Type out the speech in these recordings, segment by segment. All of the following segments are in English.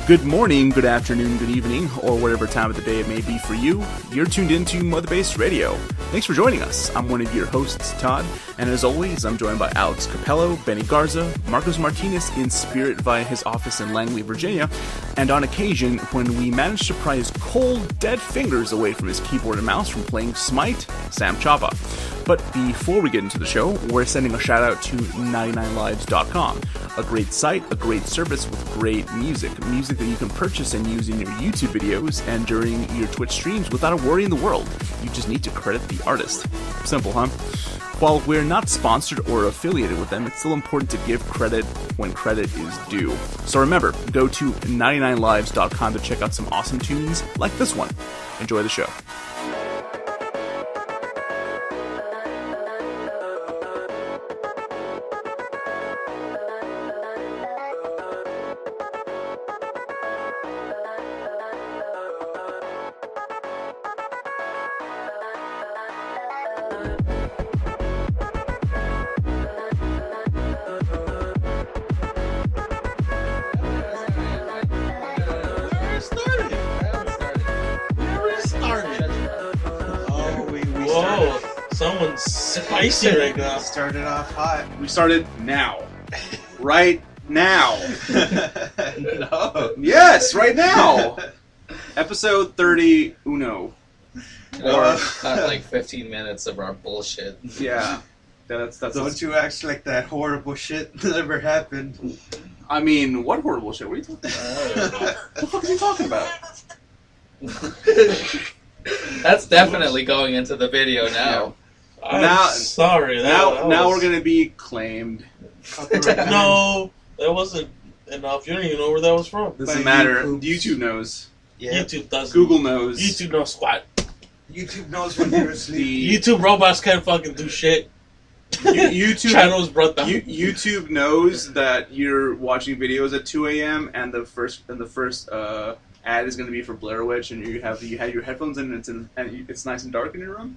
Good morning, good afternoon, good evening, or whatever time of the day it may be for you. You're tuned into Mother Base Radio. Thanks for joining us. I'm one of your hosts, Todd, and as always, I'm joined by Alex Capello, Benny Garza, Marcos Martinez in spirit via his office in Langley, Virginia, and on occasion, when we manage to pry his cold, dead fingers away from his keyboard and mouse from playing Smite, Sam Chapa. But before we get into the show, we're sending a shout out to 99lives.com, a great site, a great service with great music that you can purchase and use in your YouTube videos and during your Twitch streams without a worry in the world. You just need to credit the artist. Simple, huh? While we're not sponsored or affiliated with them, it's still important to give credit when credit is due. So remember, go to 99lives.com to check out some awesome tunes like this one. Enjoy the show. Spicy right now. Started off hot. We started now. Right now. No. Yes, right now. Episode 30 Uno. Or cut like 15 minutes of our bullshit. Yeah. That's Don't you act like that horrible shit never happened. I mean, what horrible shit? What are you talking about? What the fuck are you talking about? That's definitely going into the video now. I'm sorry. Now we're gonna be claimed. No, that wasn't enough. You don't even know where that was from. Doesn't matter. YouTube knows. Yeah. YouTube doesn't. Google knows. YouTube knows squat. YouTube knows when you're asleep. YouTube robots can't fucking do shit. YouTube channels brought them. YouTube knows that you're watching videos at 2 a.m. and the first ad is going to be for Blair Witch, and you have your headphones in, and it's nice and dark in your room.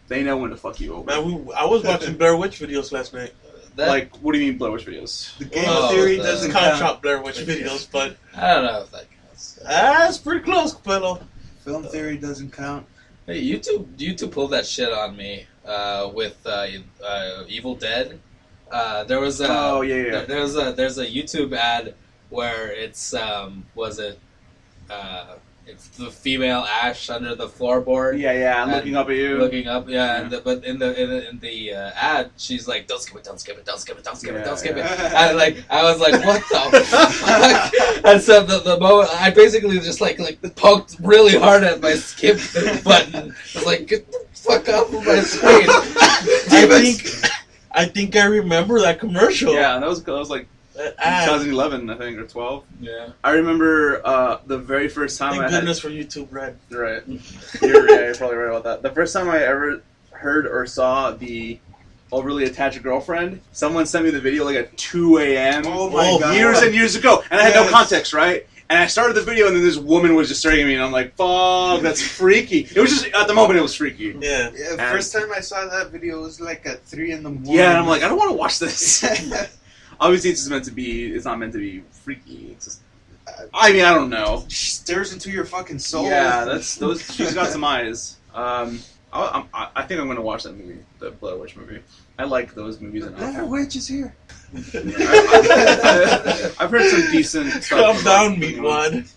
They know when to fuck you over. Man, I was watching Blair Witch videos last night. Like, what do you mean Blair Witch videos? The game theory doesn't count. Shop Blair Witch videos, but I don't know if that counts. That's pretty close, fellow. Film theory doesn't count. Hey, YouTube pulled that shit on me with Evil Dead. There's a YouTube ad where it's it's the female Ash under the floorboard. Yeah, I'm looking up at you. Looking up, yeah. But in the ad, she's like, "Don't skip it, don't skip it, don't skip it, don't skip it, don't skip it." And I was like, "What the fuck?" And so the moment I basically just like poked really hard at my skip button. I was like, "Get the fuck off of my screen!" I think I remember that commercial. Yeah, that was like 2011, I think, or 12. Yeah. I remember the very first time Thank goodness for YouTube Red. Right. You're probably right about that. The first time I ever heard or saw the overly attached girlfriend, someone sent me the video like at 2 a.m. Oh my God. Years and years ago. And I had no context, right? And I started the video, and then this woman was just staring at me, and I'm like, fuck, that's freaky. It was just, at the moment, it was freaky. Yeah. First time I saw that video was like at 3 in the morning. Yeah, and I'm like, I don't want to watch this. Obviously, it's not meant to be freaky. It's just, I mean, I don't know. She stares into your fucking soul. Yeah, she's got some eyes. I think I'm going to watch that movie, the Blair Witch movie. I like those movies. Blair Witch is here. I've heard some decent stuff. Calm down, meatwad.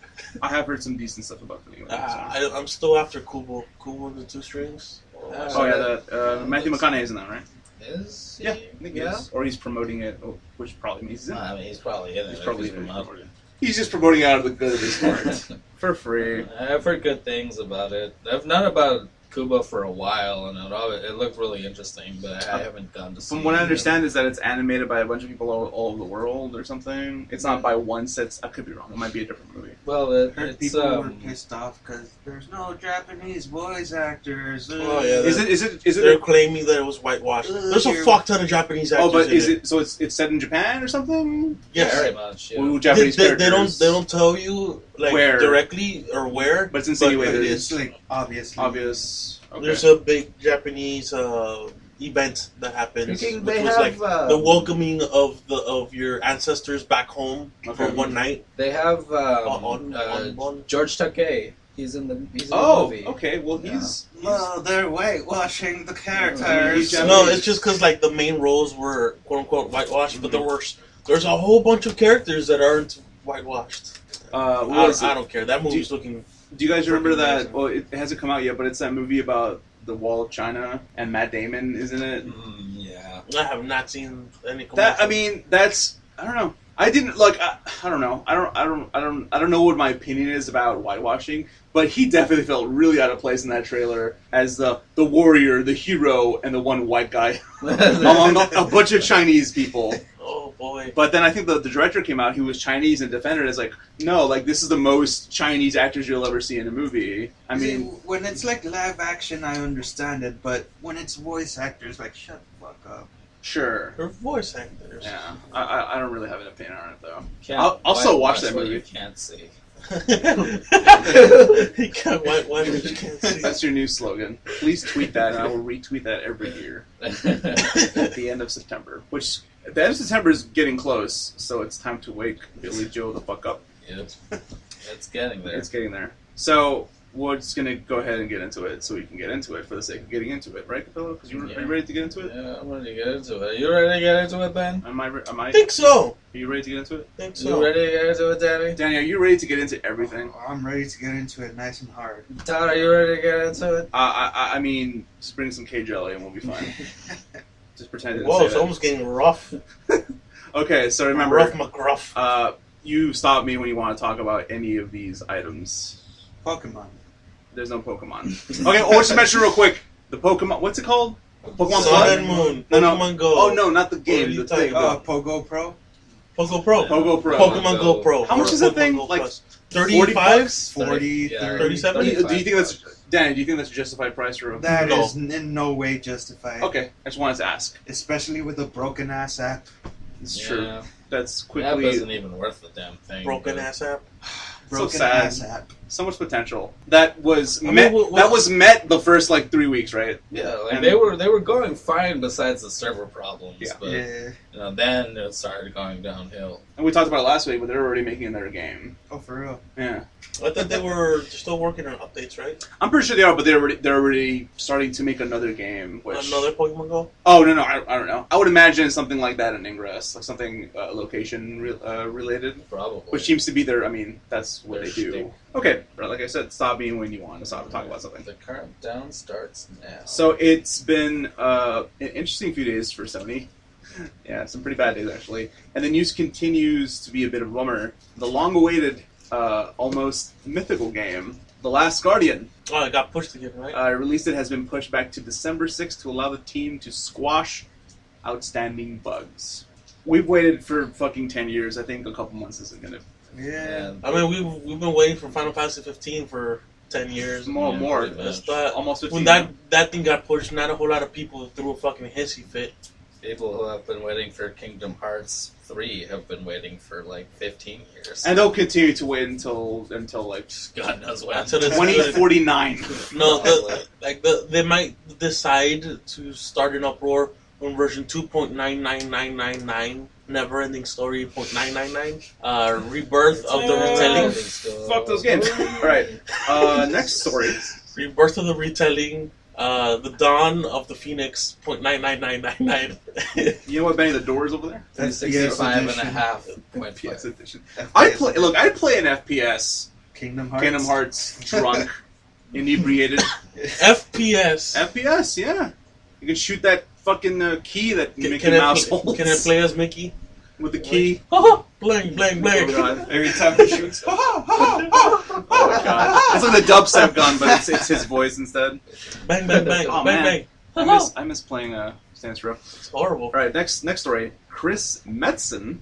I have heard some decent stuff about the movie. I'm still after Kubo. Kubo and the Two Strings. Matthew McConaughey's in that, right? Is he? Yeah, I think he is. Or he's promoting it, which probably means he's in it. I mean, he's probably in it. He's probably He's just promoting it out of the good of his heart. For free. I've heard good things about it. I've known about Kubo for a while, and it looked really interesting, but I haven't gone to see it. From what I understand is that it's animated by a bunch of people all over the world or something. It's not by one set. I could be wrong. It might be a different movie. Well, heard people were pissed off because there's no Japanese voice actors. Oh yeah, is it? They're claiming that it was whitewashed. There's a fuck ton of Japanese actors. Oh, but is it? it? So it's set in Japan or something? Yes, very much. Yeah. Ooh, Japanese characters. They don't tell you like where directly or where, but it's insinuated. It's like obvious. Okay. There's a big Japanese event that happens, They which was have, like the welcoming of your ancestors back home for one night. They have on George Takei. He's in the movie. Okay. Well, he's Well, they're whitewashing the characters. No, it's just because like the main roles were quote unquote whitewashed, but there's a whole bunch of characters that aren't whitewashed. I don't care. That movie's looking. Do you guys remember that? amazing. Well, it hasn't come out yet, but it's that movie about the Wall of China, and Matt Damon is in it. Yeah. I have not seen any. That I mean, that's I don't know. I didn't like. I don't know. I don't know what my opinion is about whitewashing, but he definitely felt really out of place in that trailer as the warrior, the hero, and the one white guy among a bunch of Chinese people. Oh boy! But then I think the director came out who was Chinese and defended it as like, no, like this is the most Chinese actors you'll ever see in a movie. I mean, when it's like live action, I understand it, but when it's voice actors, like shut the fuck up. sure. They're voice actors. Yeah, I don't really have an opinion on it though. Can't I'll still watch whitewash that what movie. You can't see. He can't whitewash what you can't see. That's your new slogan. Please tweet that, and I will retweet that every year at the end of September. Which at the end of September is getting close, so it's time to wake Billy Joe the fuck up. Yep. It's getting there. It's getting there. So we're just gonna go ahead and get into it, so we can get into it for the sake of getting into it, right, Capello? Because are you ready to get into it? Yeah, I'm ready to get into it. You ready to get into it, Ben? Am I? I think so. Are you ready to get into it? I think You so. ready to get into it, Danny? Danny, are you ready to get into everything? I'm ready to get into it nice and hard. Todd, are you ready to get into it? I mean, just bring some K jelly and we'll be fine. Just pretend I didn't Whoa, say it's that. almost getting rough. Okay, so remember, Rough McGruff. you stop me when you want to talk about any of these items. Pokemon. There's no Pokemon. Okay, oh, just mention real quick. The Pokemon, what's it called? Pokemon Sun Blood? and Moon. No, no. Pokemon Go. Oh, no, not the What are game. you The talking thing. about? Pogo Pro. Pogo Pro. Pogo Pro. Pokemon Go Pro. How much Or is that Pokemon thing? Go Like Plus. 40 35? bucks? 40, Yeah, 30. 37? Do you think that's, Danny, do you think that's a justified price for a... That No. is in no way justified. Okay, I just wanted to ask. Especially with a broken ass app. It's true. Yeah. That's That quickly... isn't even worth the damn thing. Broken but- ass app. Broken sad. ass app. So much potential. That was I mean, met. well- that was met the first like 3 weeks, right? Yeah, like And- they were going fine besides the server problems, Yeah. but Yeah. then it started going downhill. And we talked about it last week, but they're already making another game. Oh, for real. Yeah, I thought they're still working on updates, right? I'm pretty sure they are, but they're already starting to make another game. Which Another Pokemon Go? oh no, I don't know. I would imagine something like that in Ingress, like something location related, Probably. which seems to be their. I mean, that's what Their they do. shtick. Okay, right, like I said, stop me when you want to stop and talk about something. The countdown starts now. So it's been an interesting few days for Sony. Yeah, some pretty bad days actually. And the news continues to be a bit of a bummer. The long-awaited, almost mythical game, The Last Guardian, Oh, it got pushed again, right? release date has been pushed back to December 6th to allow the team to squash outstanding bugs. We've waited for fucking 10 years. I think a couple months isn't gonna... Yeah. I mean, we've been waiting for Final Fantasy 15 for 10 years. More, pretty much. It's that, almost 15 when now. that thing got pushed, not a whole lot of people threw a fucking hissy fit. People who have been waiting for Kingdom Hearts 3 have been waiting for like 15 years. And they'll continue to wait until like God knows when. Until it's 2049. No, they might decide to start an uproar when version 2.99999, Never Ending Story .999, Rebirth of the Retelling. Fuck those games. Alright, next story. Rebirth of the Retelling, The Dawn of the Phoenix .99999. You know what, Benny, the door is over there? That's 65 and a edition. half. FPS edition. I'd play an FPS. Kingdom Hearts. Kingdom Hearts, drunk, inebriated. FPS. FPS, yeah. You can shoot that fucking key that Mickey Can Mouse I holds play as Mickey? with the key. Bling, bling, Oh bling. god. Every time he shoots. Oh my god. It's like the dubstep gun, but it's his voice instead. Bang, bang, bang, Oh, bang, man. bang. I miss playing Stance Row. It's horrible. Alright, next story. Chris Metzen,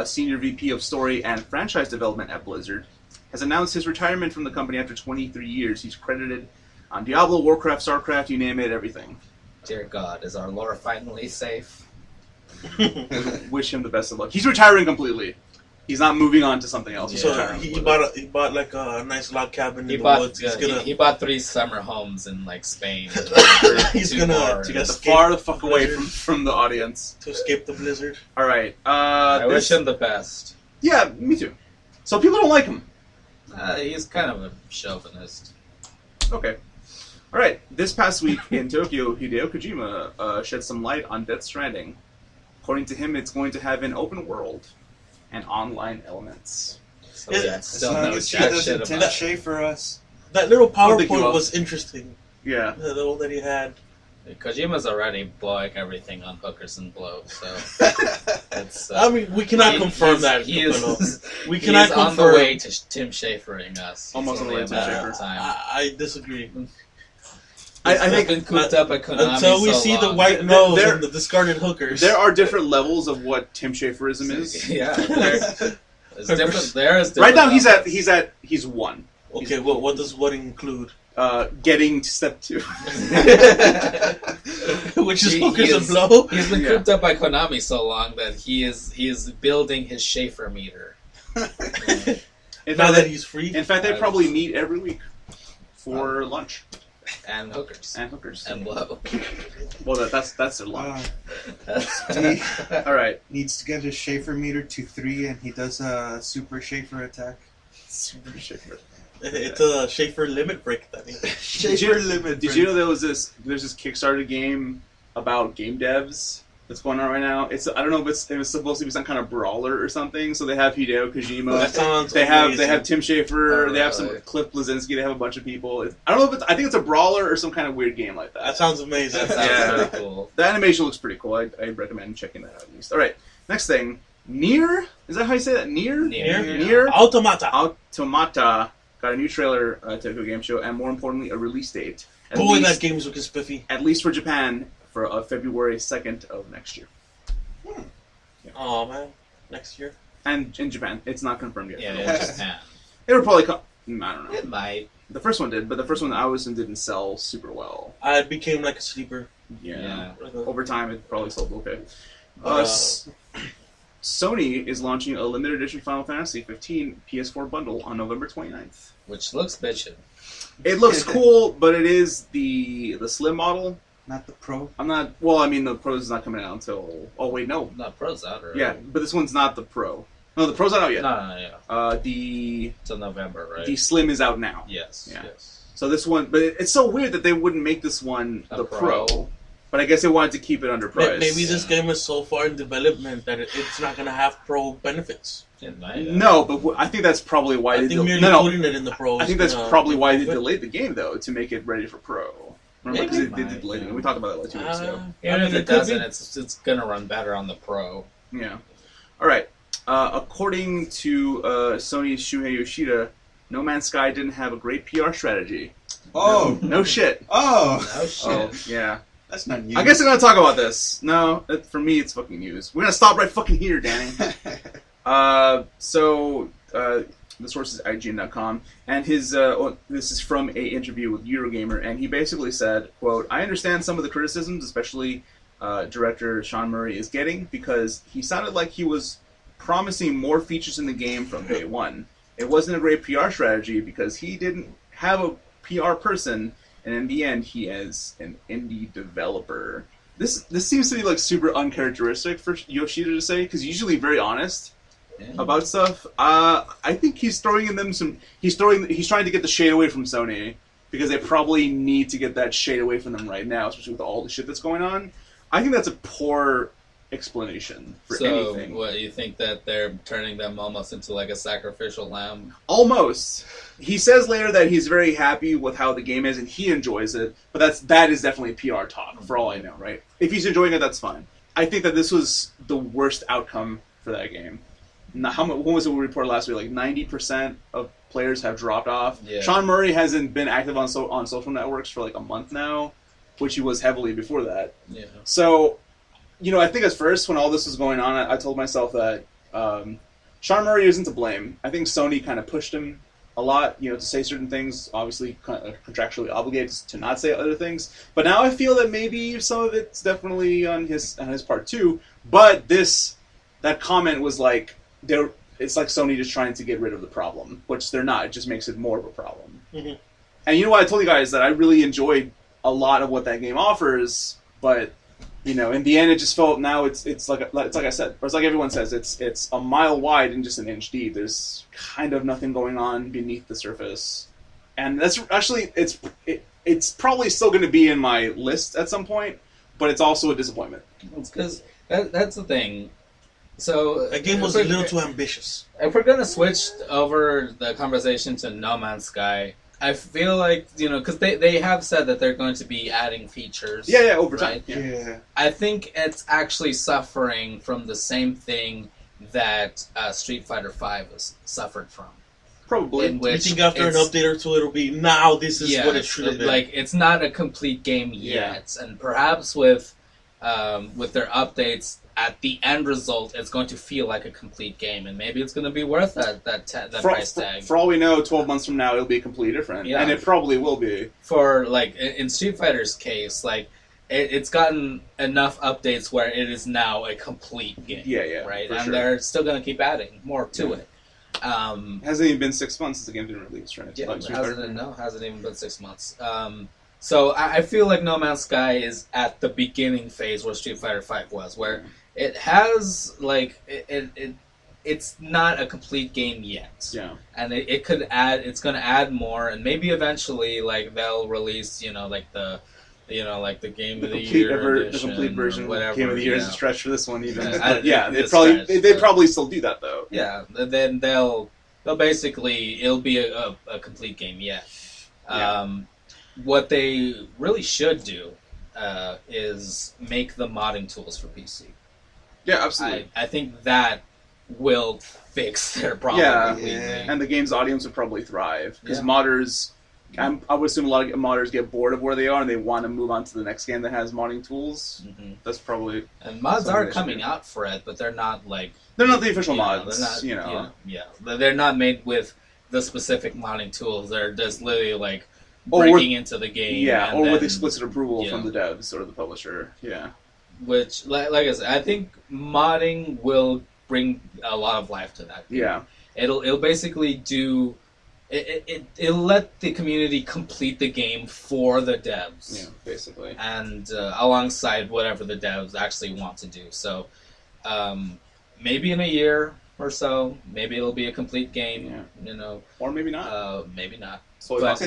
Senior VP of Story and Franchise Development at Blizzard, has announced his retirement from the company after 23 years. He's credited on Diablo, Warcraft, StarCraft, you name it, everything. Dear God, is our lore finally safe? Wish him the best of luck. He's retiring completely. He's not moving on to something else. So entirely. he bought like a nice log cabin He in the bought woods. he bought 3 summer homes in like Spain. He's 2 gonna more. to get the escape far the fuck away blizzard. from the audience. to escape the blizzard. All right. I wish him the best. Yeah, me too. So people don't like him. He's kind of a chauvinist. Okay. All right. This past week in Tokyo, Hideo Kojima shed some light on Death Stranding. According to him, it's going to have an open world and online elements. So Yeah, yeah, As still long no as he jack doesn't shit Tim about it. Schafer us. That little don't think he will. PowerPoint was interesting. Yeah. The one that he had. Kojima's already blowing everything on hookers and blow, so it's. I mean, we cannot confirm that. He is, Capello. We he cannot is on confirm. the way to Tim Schafering us. He's Almost on the way only to a Tim matter of Schafer. time. I disagree. I He's think been cooped up at Konami Until we so see the long. white nose There- and the discarded hookers. there are different levels of what Tim Schaferism is. Yeah, there's different. There is Right different now, levels. he's 1. Okay, well, what does what include? Getting to step 2. Which is He hookers and is- blow. He's been Yeah. cooped up by Konami so long that he is building his Schaefer meter. In Now fact, that he's free. in fact, they probably meet every week for lunch And hookers. and hookers. And blow. Well, that's their lunch. He All right. needs to get his Schaefer meter to 3, and he does a super Schaefer attack. Super Schaefer. It's a Schaefer limit break. That is. Schaefer limit. Did you know there's this Kickstarter game about game devs that's going on right now? I don't know if it was supposed to be some kind of brawler or something. So they have Hideo Kojima. That sounds They amazing. have Tim Schafer. Oh, they have some really? Cliff Blazinski. They have a bunch of people. I don't know if I think it's a brawler or some kind of weird game like That that. sounds amazing. That sounds Yeah. really cool. The animation looks pretty cool. I recommend checking that out at least. All right, next thing. Nier? Is that how you say that? Nier? Nier? Automata. Automata got a new trailer at Tokyo Game Show, and more importantly, a release date. At Boy, least, that game is looking spiffy. at least for Japan, for February 2nd of next year. Oh man, next year. And in Japan, it's not confirmed yet. Yeah, in Japan. It'll probably come. I don't know. It might. The first one did, but the first one I was in didn't sell super well. I became like a sleeper. Yeah. Like a- Over time, it probably sold okay. Uh, Sony is launching a limited edition Final Fantasy 15 PS4 bundle on November 29th. Which looks bitchin'. It looks cool, but it is the slim model. Not the pro. I'm not. Well, I mean, the Pro's not coming out until. Oh wait, no. Not Pro's out already. Yeah, but this one's not the Pro. No, the Pro's not out yet. No, yeah. The Till November, right? the Slim is out now. Yes, Yeah. yes. So this one, but it's so weird that they wouldn't make this one A the Pro. Pro. But I guess they wanted to keep it under price. Maybe this Yeah. game is so far in development that it's not gonna have pro benefits. It might, No, but I think that's probably why I they think merely no. putting it in the pro. I is think that's gonna probably why they improve it. delayed the game though, to make it ready for Pro. Remember, because Maybe. they did delay it. We talked about that like 2 weeks ago. Even I if mean, it could doesn't, be. it's gonna run better on the Pro. Yeah. All right. According to Sony's Shuhei Yoshida, No Man's Sky didn't have a great PR strategy. Oh. No shit. Oh. Oh shit. Oh, yeah. That's not news. I guess I'm gonna talk about this. No, for me, it's fucking news. We're gonna stop right fucking here, Danny. The source is IGN.com, and this is from a interview with Eurogamer, and he basically said, quote, I understand some of the criticisms, especially director Sean Murray is getting, because he sounded like he was promising more features in the game from day one. It wasn't a great PR strategy because he didn't have a PR person, and in the end, he is an indie developer. This seems to be like super uncharacteristic for Yoshida to say, because he's usually very honest about stuff. I think he's throwing in them some. He's trying to get the shade away from Sony because they probably need to get that shade away from them right now, especially with all the shit that's going on. I think that's a poor explanation for anything. What, you think that they're turning them almost into like a sacrificial lamb? Almost. He says later that he's very happy with how the game is and he enjoys it, but that is definitely PR talk for all I know, right? If he's enjoying it, that's fine. I think that this was the worst outcome for that game. Now, what was it we reported last week? Like 90% of players have dropped off. Yeah. Sean Murray hasn't been active on social networks for like a month now, which he was heavily before that. Yeah. So, I think at first when all this was going on, I told myself that Sean Murray isn't to blame. I think Sony kind of pushed him a lot, to say certain things, obviously contractually obligated to not say other things. But now I feel that maybe some of it's definitely on his part too. But that comment was like, it's like Sony just trying to get rid of the problem, which they're not. It just makes it more of a problem. Mm-hmm. And you know what? I told you guys that I really enjoyed a lot of what that game offers, but in the end, it just felt now it's like I said, or it's like everyone says, it's a mile wide and just an inch deep. There's kind of nothing going on beneath the surface, and that's actually it's probably still going to be in my list at some point, but it's also a disappointment. It's because that's the thing. So That game was a little too ambitious. If we're gonna switch over the conversation to No Man's Sky, I feel like because they have said that they're going to be adding features. Yeah, over time. Right? Yeah. I think it's actually suffering from the same thing that Street Fighter V has suffered from. Probably. In You which think after an update or two, it'll be now. This is what it should have been. Like it's not a complete game yet, and perhaps with their updates, at the end result, it's going to feel like a complete game, and maybe it's going to be worth that price tag. For all we know, 12 months from now, it'll be completely different, and it probably will be. For like in Street Fighter's case, like it's gotten enough updates where it is now a complete game. Yeah, right, for and sure. they're still going to keep adding more to it. Hasn't even been 6 months since the game didn't release, right? Yeah, Like, hasn't even been 6 months. So I feel like No Man's Sky is at the beginning phase where Street Fighter V was, where it has it's not a complete game yet. Yeah. And it's going to add more, and maybe eventually like they'll release the Game of the Year edition, the complete version. Whatever, Game of the Year is a stretch for this one, even. Yeah, they probably still do that though. Yeah, then they'll basically it'll be a complete game. Yeah. What they really should do is make the modding tools for PC. Yeah, absolutely. I think that will fix their problem. Yeah, and the game's audience would probably thrive because modders. I would assume a lot of modders get bored of where they are and they want to move on to the next game that has modding tools. Mm-hmm. That's probably and mods are coming out for it, but they're not like they're not the official mods. They're not, they're not made with the specific modding tools. They're just literally like breaking into the game. Yeah, or with explicit approval from the devs or the publisher. Yeah. Which, like I said, I think modding will bring a lot of life to that game. Yeah. It'll basically do... It'll let the community complete the game for the devs. Yeah, basically. And alongside whatever the devs actually want to do. So, maybe in a year or so, maybe it'll be a complete game, Or maybe not. Maybe not. So But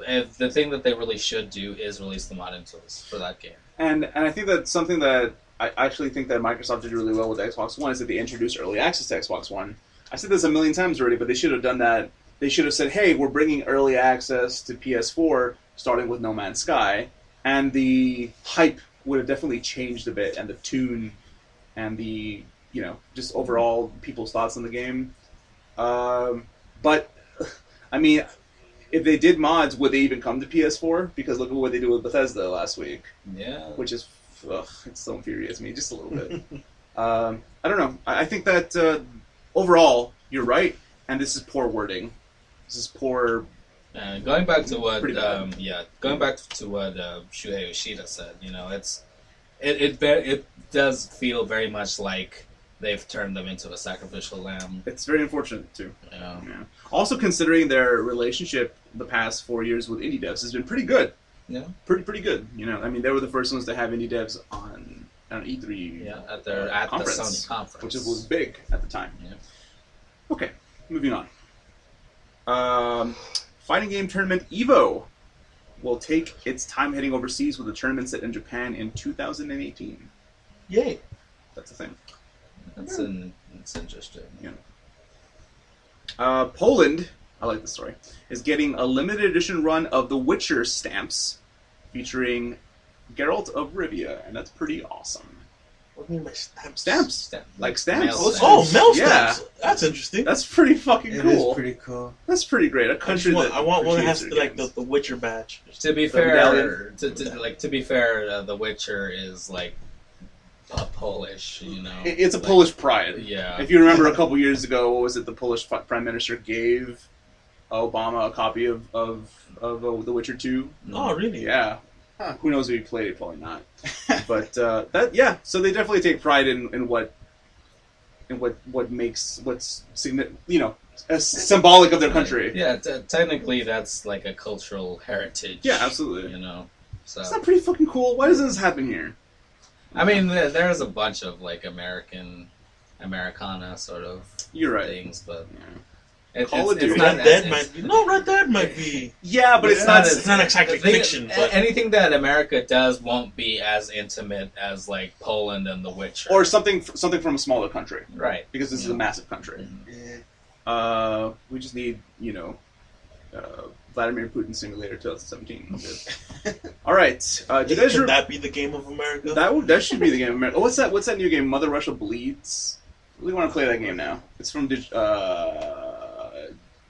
if the thing that they really should do is release the modding tools for that game. And I think that's something that I actually think that Microsoft did really well with Xbox One is that they introduced early access to Xbox One. I said this a million times already, but they should have done that. They should have said, hey, we're bringing early access to PS4, starting with No Man's Sky, and the hype would have definitely changed a bit, and the tune, and the, just overall people's thoughts on the game. But, I mean, if they did mods, would they even come to PS4? Because look at what they did with Bethesda last week. Yeah. Which is, it still infuriates me just a little bit. I don't know. I think that overall, you're right, and this is poor wording. This is poor. Going back to what, Shuhei Yoshida said, it does feel very much like they've turned them into a sacrificial lamb. It's very unfortunate too. Yeah. Also, considering their relationship the past 4 years with indie devs has been pretty good. Yeah. Pretty good. I mean, they were the first ones to have indie devs on E3. Yeah, at the Sony conference, which was big at the time. Yeah. Okay, moving on. Fighting game tournament EVO will take its time heading overseas with a tournament set in Japan in 2018. Yay! That's a thing. That's interesting. Yeah. Poland, I like this story, is getting a limited edition run of The Witcher stamps featuring Geralt of Rivia, and that's pretty awesome. What do you mean by stamps? Stamps. Like stamps. Mail Oh, mail Yeah. stamps. That's interesting. That's pretty fucking It cool. is pretty cool. That's pretty great. A country I want one that has appreciates their games. the Witcher badge. To be The fair, medallion. to be fair, The Witcher is like Polish, It's a Polish pride. Yeah. If you remember a couple years ago, what was it? The Polish Prime Minister gave Obama a copy of The Witcher 2. Oh, really? Yeah. Huh. Who knows if he played it? Probably not. But so they definitely take pride in what and what's symbolic of their country. Yeah, technically that's like a cultural heritage. Yeah, absolutely. So Isn't that pretty fucking cool? Why doesn't this happen here? I mean, there's a bunch of like Americana sort of You're right. things, but Call of Duty. Red Dead might be. No, Red Dead might be. Yeah, but It's not exactly fiction. But anything that America does won't be as intimate as like Poland and The Witcher, or something from a smaller country, right? Because this is a massive country. Yeah. We just need Vladimir Putin Simulator 2017. Good. All right. Do you guys Can that be the game of America? That should be the game of America. Oh, what's that new game? Mother Russia Bleeds. I really want to play that game now. It's from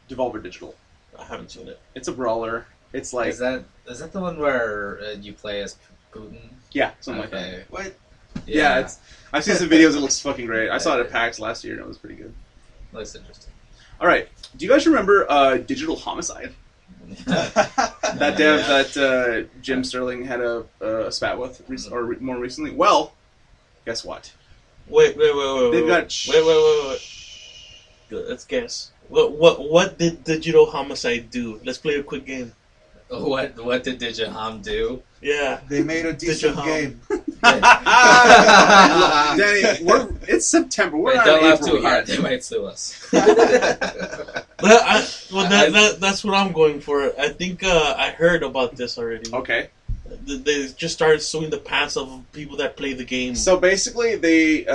Devolver Digital. I haven't seen it. It's a brawler. It's like is that the one where you play as Putin? Yeah, something like that. What? Yeah, I've seen some videos. It looks fucking great. I saw it at PAX last year, and it was pretty good. Looks interesting. All right. Do you guys remember Digital Homicide? That dev that Jim Sterling had a spat with, or more recently. Well, guess what? Wait. They've got wait. Good, let's guess. What did Digital Homicide do? Let's play a quick game. What did Digihom do? Yeah. They made a decent Digihom. game. Danny, it's September. We're not don't in laugh April too hard. yet. They might sue us. That's what I'm going for. I think I heard about this already. Okay. They just started suing the pants of people that play the game. So basically, they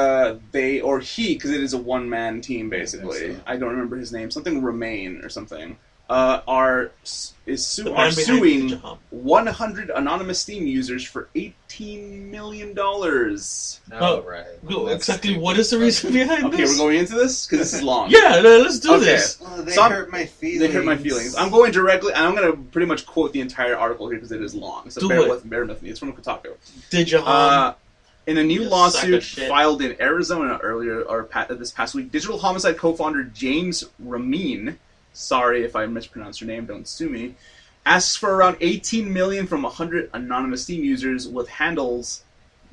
or he, because it is a one-man team. Basically, I don't remember his name. Something Remain or something. Are suing 100 anonymous Steam users for $18 million. Oh, right. Exactly. Stupid. What is the reason behind this? Okay, we're going into this because this is long. Yeah, let's do this. Oh, they hurt my feelings. They hurt my feelings. I'm going directly, and I'm going to pretty much quote the entire article here because it is long. So bear with me. It's from Kotaku. Digihom. In a new lawsuit filed in Arizona this past week, Digital Homicide co-founder James Ramin, sorry if I mispronounced your name, don't sue me, asks for around $18 million from 100 anonymous Steam users with handles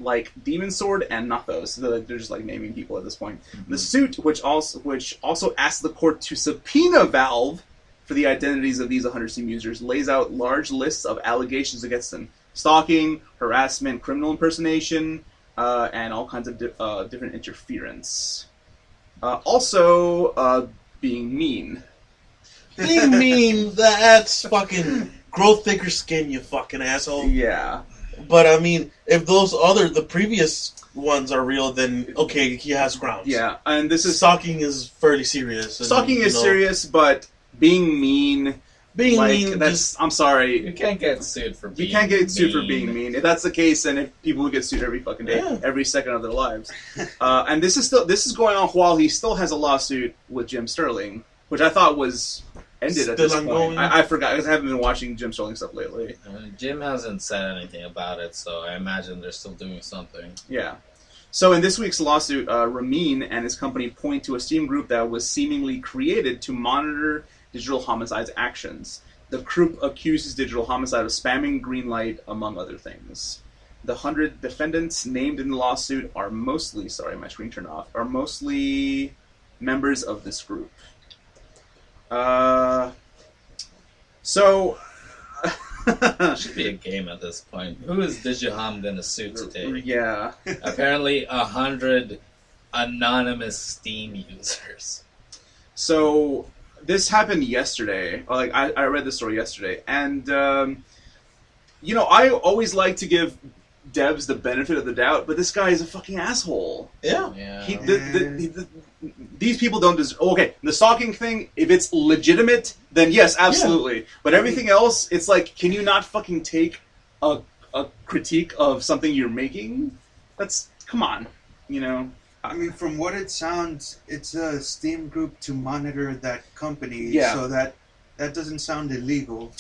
like Demon Sword and Nothos. So they're just like naming people at this point. Mm-hmm. The suit, which also asks the court to subpoena Valve for the identities of these 100 Steam users, lays out large lists of allegations against them: stalking, harassment, criminal impersonation, and all kinds of different interference. Also, being mean. Being mean, that's fucking grow thicker skin, you fucking asshole. Yeah. But I mean, if the previous ones are real, then okay, he has grounds. Yeah, and this is... Stalking is fairly serious. Stalking is serious, but being mean... I'm sorry. You can't get sued for being mean. You can't get sued for being mean. If that's the case, then people would get sued every fucking day, every second of their lives. And this is going on while he still has a lawsuit with Jim Sterling, which I thought was ended at this point. I forgot because I haven't been watching Jim Sterling stuff lately. Jim hasn't said anything about it, so I imagine they're still doing something. Yeah. So in this week's lawsuit, Ramin and his company point to a Steam group that was seemingly created to monitor Digital Homicide's actions. The group accuses Digital Homicide of spamming Greenlight, among other things. The 100 defendants named in the lawsuit are mostly, sorry, my screen turned off, are mostly members of this group. So... It should be a game at this point. Who is Digihom gonna sue today? Yeah. Apparently 100 anonymous Steam users. So... This happened yesterday. Like I read the story yesterday, and I always like to give devs the benefit of the doubt, but this guy is a fucking asshole. Yeah. These people don't deserve... Okay, the stalking thing, if it's legitimate, then yes, absolutely. Yeah. But everything else, it's like, can you not fucking take a critique of something you're making? Come on, I mean, from what it sounds, it's a Steam group to monitor that company, so that doesn't sound illegal.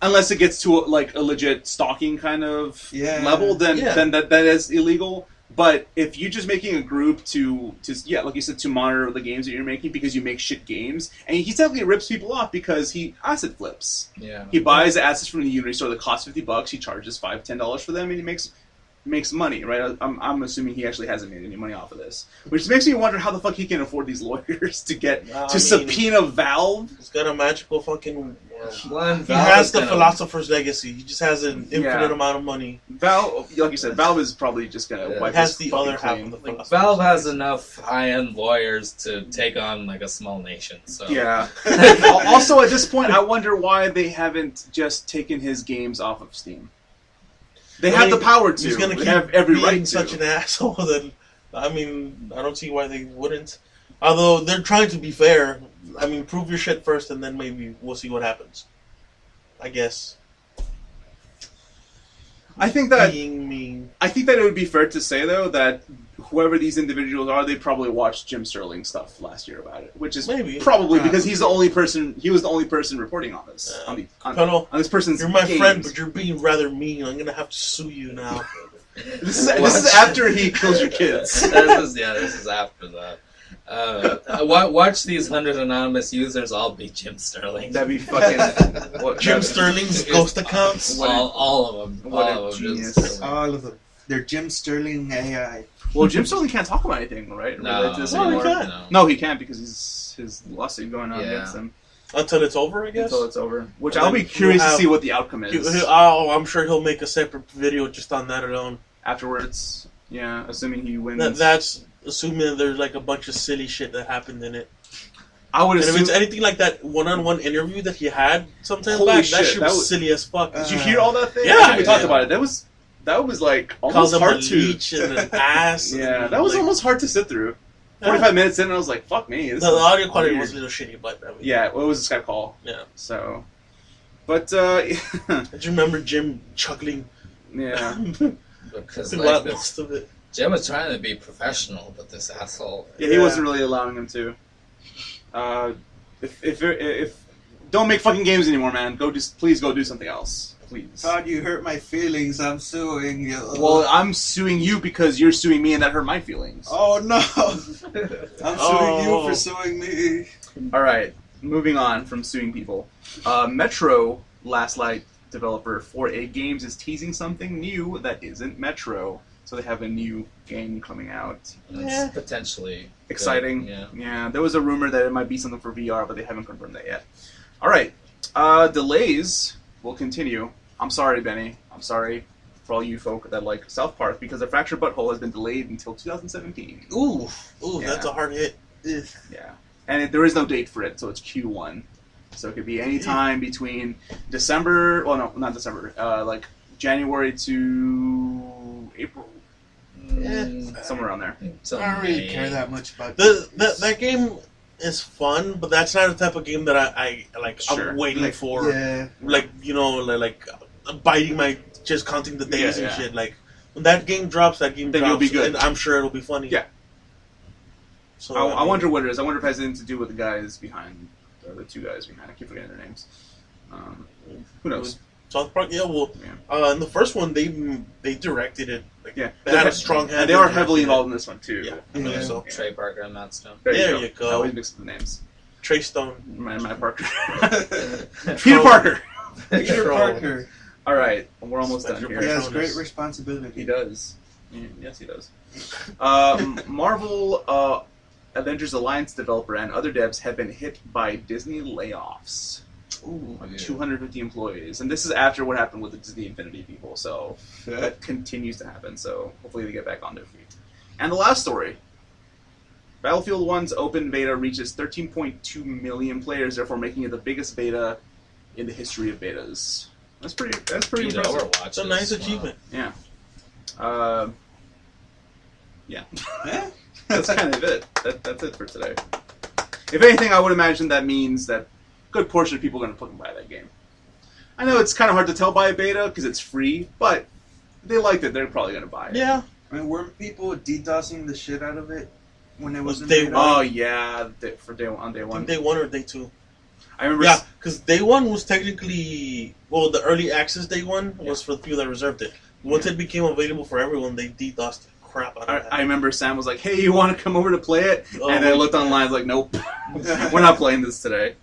Unless it gets to a legit stalking kind of level, then that is illegal. But if you're just making a group to like you said, to monitor the games that you're making because you make shit games, and he technically rips people off because he asset flips. Yeah. He buys assets from the Unity store that cost $50. He charges $5-10 for them, and he makes makes money, right? I'm assuming he actually hasn't made any money off of this, which makes me wonder how the fuck he can afford these lawyers to get subpoena Valve. He's got a magical fucking. He has the philosopher's legacy. He just has an infinite amount of money. Valve, like you said, Valve is probably just gonna wipe has his the other claim. half of the philosopher's Valve has enough high-end lawyers to take on like a small nation. So yeah. Also, at this point, I wonder why they haven't just taken his games off of Steam. They have the power to. He's gonna keep have every being right to. such an asshole. Then I mean, I don't see why they wouldn't. Although they're trying to be fair. I mean, prove your shit first, and then maybe we'll see what happens. I guess. I think that being mean. I think that it would be fair to say though that whoever these individuals are, they probably watched Jim Sterling stuff last year about it, which is probably because he's the only person. He was the only person reporting on this. On this person's. You're my games. friend, but you're being rather mean. I'm gonna have to sue you now. This is after he kills your kids. This is after that. Watch these 100 anonymous users all be Jim Sterling. That'd be fucking Jim Sterling's ghost accounts. All of them. What a genius. All of them. They're Jim Sterling AI. Well, Jim Sterling can't talk about anything, right? No, he can't. No, he can't because his lawsuit going on against him. Until it's over, I guess? Until it's over. Which I'll be curious to see what the outcome is. I'm sure he'll make a separate video just on that alone. Afterwards, yeah, assuming he wins. That's assuming there's like a bunch of silly shit that happened in it. I would assume... if it's anything like that one-on-one interview that he had sometime back, that shit was silly as fuck. Did you hear all that thing? Yeah. We talked about it. That was like almost hard to... leech and an ass. Yeah, that was almost hard to sit through. 45 minutes in, and I was like, fuck me. The audio quality was a little shitty, but... I mean, yeah, well, it was a Skype call. Yeah. So... But, I just remember Jim chuckling. Yeah. Because throughout most of it. Jim was trying to be professional, but this asshole... Yeah, he wasn't really allowing him to. If don't make fucking games anymore, man. Please go do something else. Please. Todd, you hurt my feelings. I'm suing you. Well, I'm suing you because you're suing me and that hurt my feelings. Oh, no. I'm suing you for suing me. Alright, moving on from suing people. Metro, Last Light developer 4A Games, is teasing something new that isn't Metro. So they have a new game coming out. It's potentially exciting. Good. Yeah, there was a rumor that it might be something for VR, but they haven't confirmed that yet. Alright, delays will continue. I'm sorry, Benny. I'm sorry for all you folk that like South Park, because the Fractured Butthole has been delayed until 2017. Ooh, yeah. That's a hard hit. Yeah. And there is no date for it, so it's Q1. So it could be any time between December, well, no, not December, like January to April. Somewhere around there. I don't really care that much about that game is fun, but that's not the type of game that I like. Sure. I'm waiting for. Yeah. Like, like biting my, just counting the days and shit. Like, when that game drops, then it'll be good. And I'm sure it'll be funny. Yeah. So I wonder what it is. I wonder if it has anything to do with the guys behind, or the two guys behind. I keep forgetting their names. Who knows? South Park, in the first one, they directed it. Like, yeah, they had a strong hand. And they are heavily involved in this one too. Yeah, I believe so. Trey Parker and Matt Stone. There you go. I always mix up the names. Trey Stone. Matt Parker. Peter Parker. Peter Parker. All right, we're almost done here. He has great responsibility. He does. Yes, he does. Marvel Avengers Alliance developer and other devs have been hit by Disney layoffs. Ooh, 250 employees. And this is after what happened with the Disney Infinity people, so that continues to happen, so hopefully they get back on their feet. And the last story. Battlefield 1's open beta reaches 13.2 million players, therefore making it the biggest beta in the history of betas. That's pretty impressive. Overwatch. It's a nice achievement. Yeah. Yeah. That's kind of it. That's it for today. If anything, I would imagine that means that a good portion of people are going to fucking buy that game. I know it's kind of hard to tell by a beta because it's free, but if they liked it, they're probably going to buy it. Yeah. I mean, weren't people DDoSing the shit out of it when it was in day beta? one? Oh, yeah, on day one. I think day 1 or day 2. I remember. Yeah, because day 1 was technically, well, the early access day 1 was for the few that reserved it. Once it became available for everyone, they DDoSed the crap out of that. I remember Sam was like, "Hey, you want to come over to play it?" And I looked online, I was like, "Nope, we're not playing this today."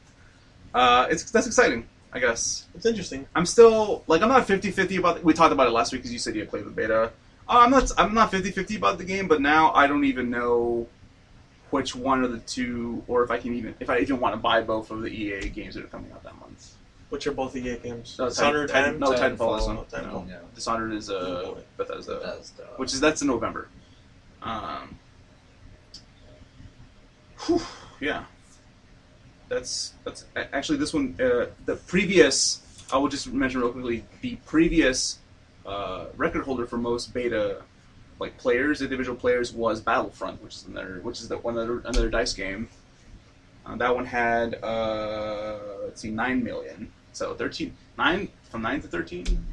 That's exciting, I guess. It's interesting. I'm still, I'm not 50-50 about it. We talked about it last week because you said you had played the beta. I'm not 50-50 about the game, but now I don't even know which one of the two, or if I even want to buy both of the EA games that are coming out that month. Which are both EA games? No, Dishonored and Titanfall is one. Titanfall. No. Yeah. Dishonored is Bethesda, Bethesda. that's in November. Yeah. That's actually this one. The previous, I will just mention real quickly. The previous record holder for most beta players, individual players, was Battlefront, which is another DICE game. That one had 9 million. So 9 from 9 to 13.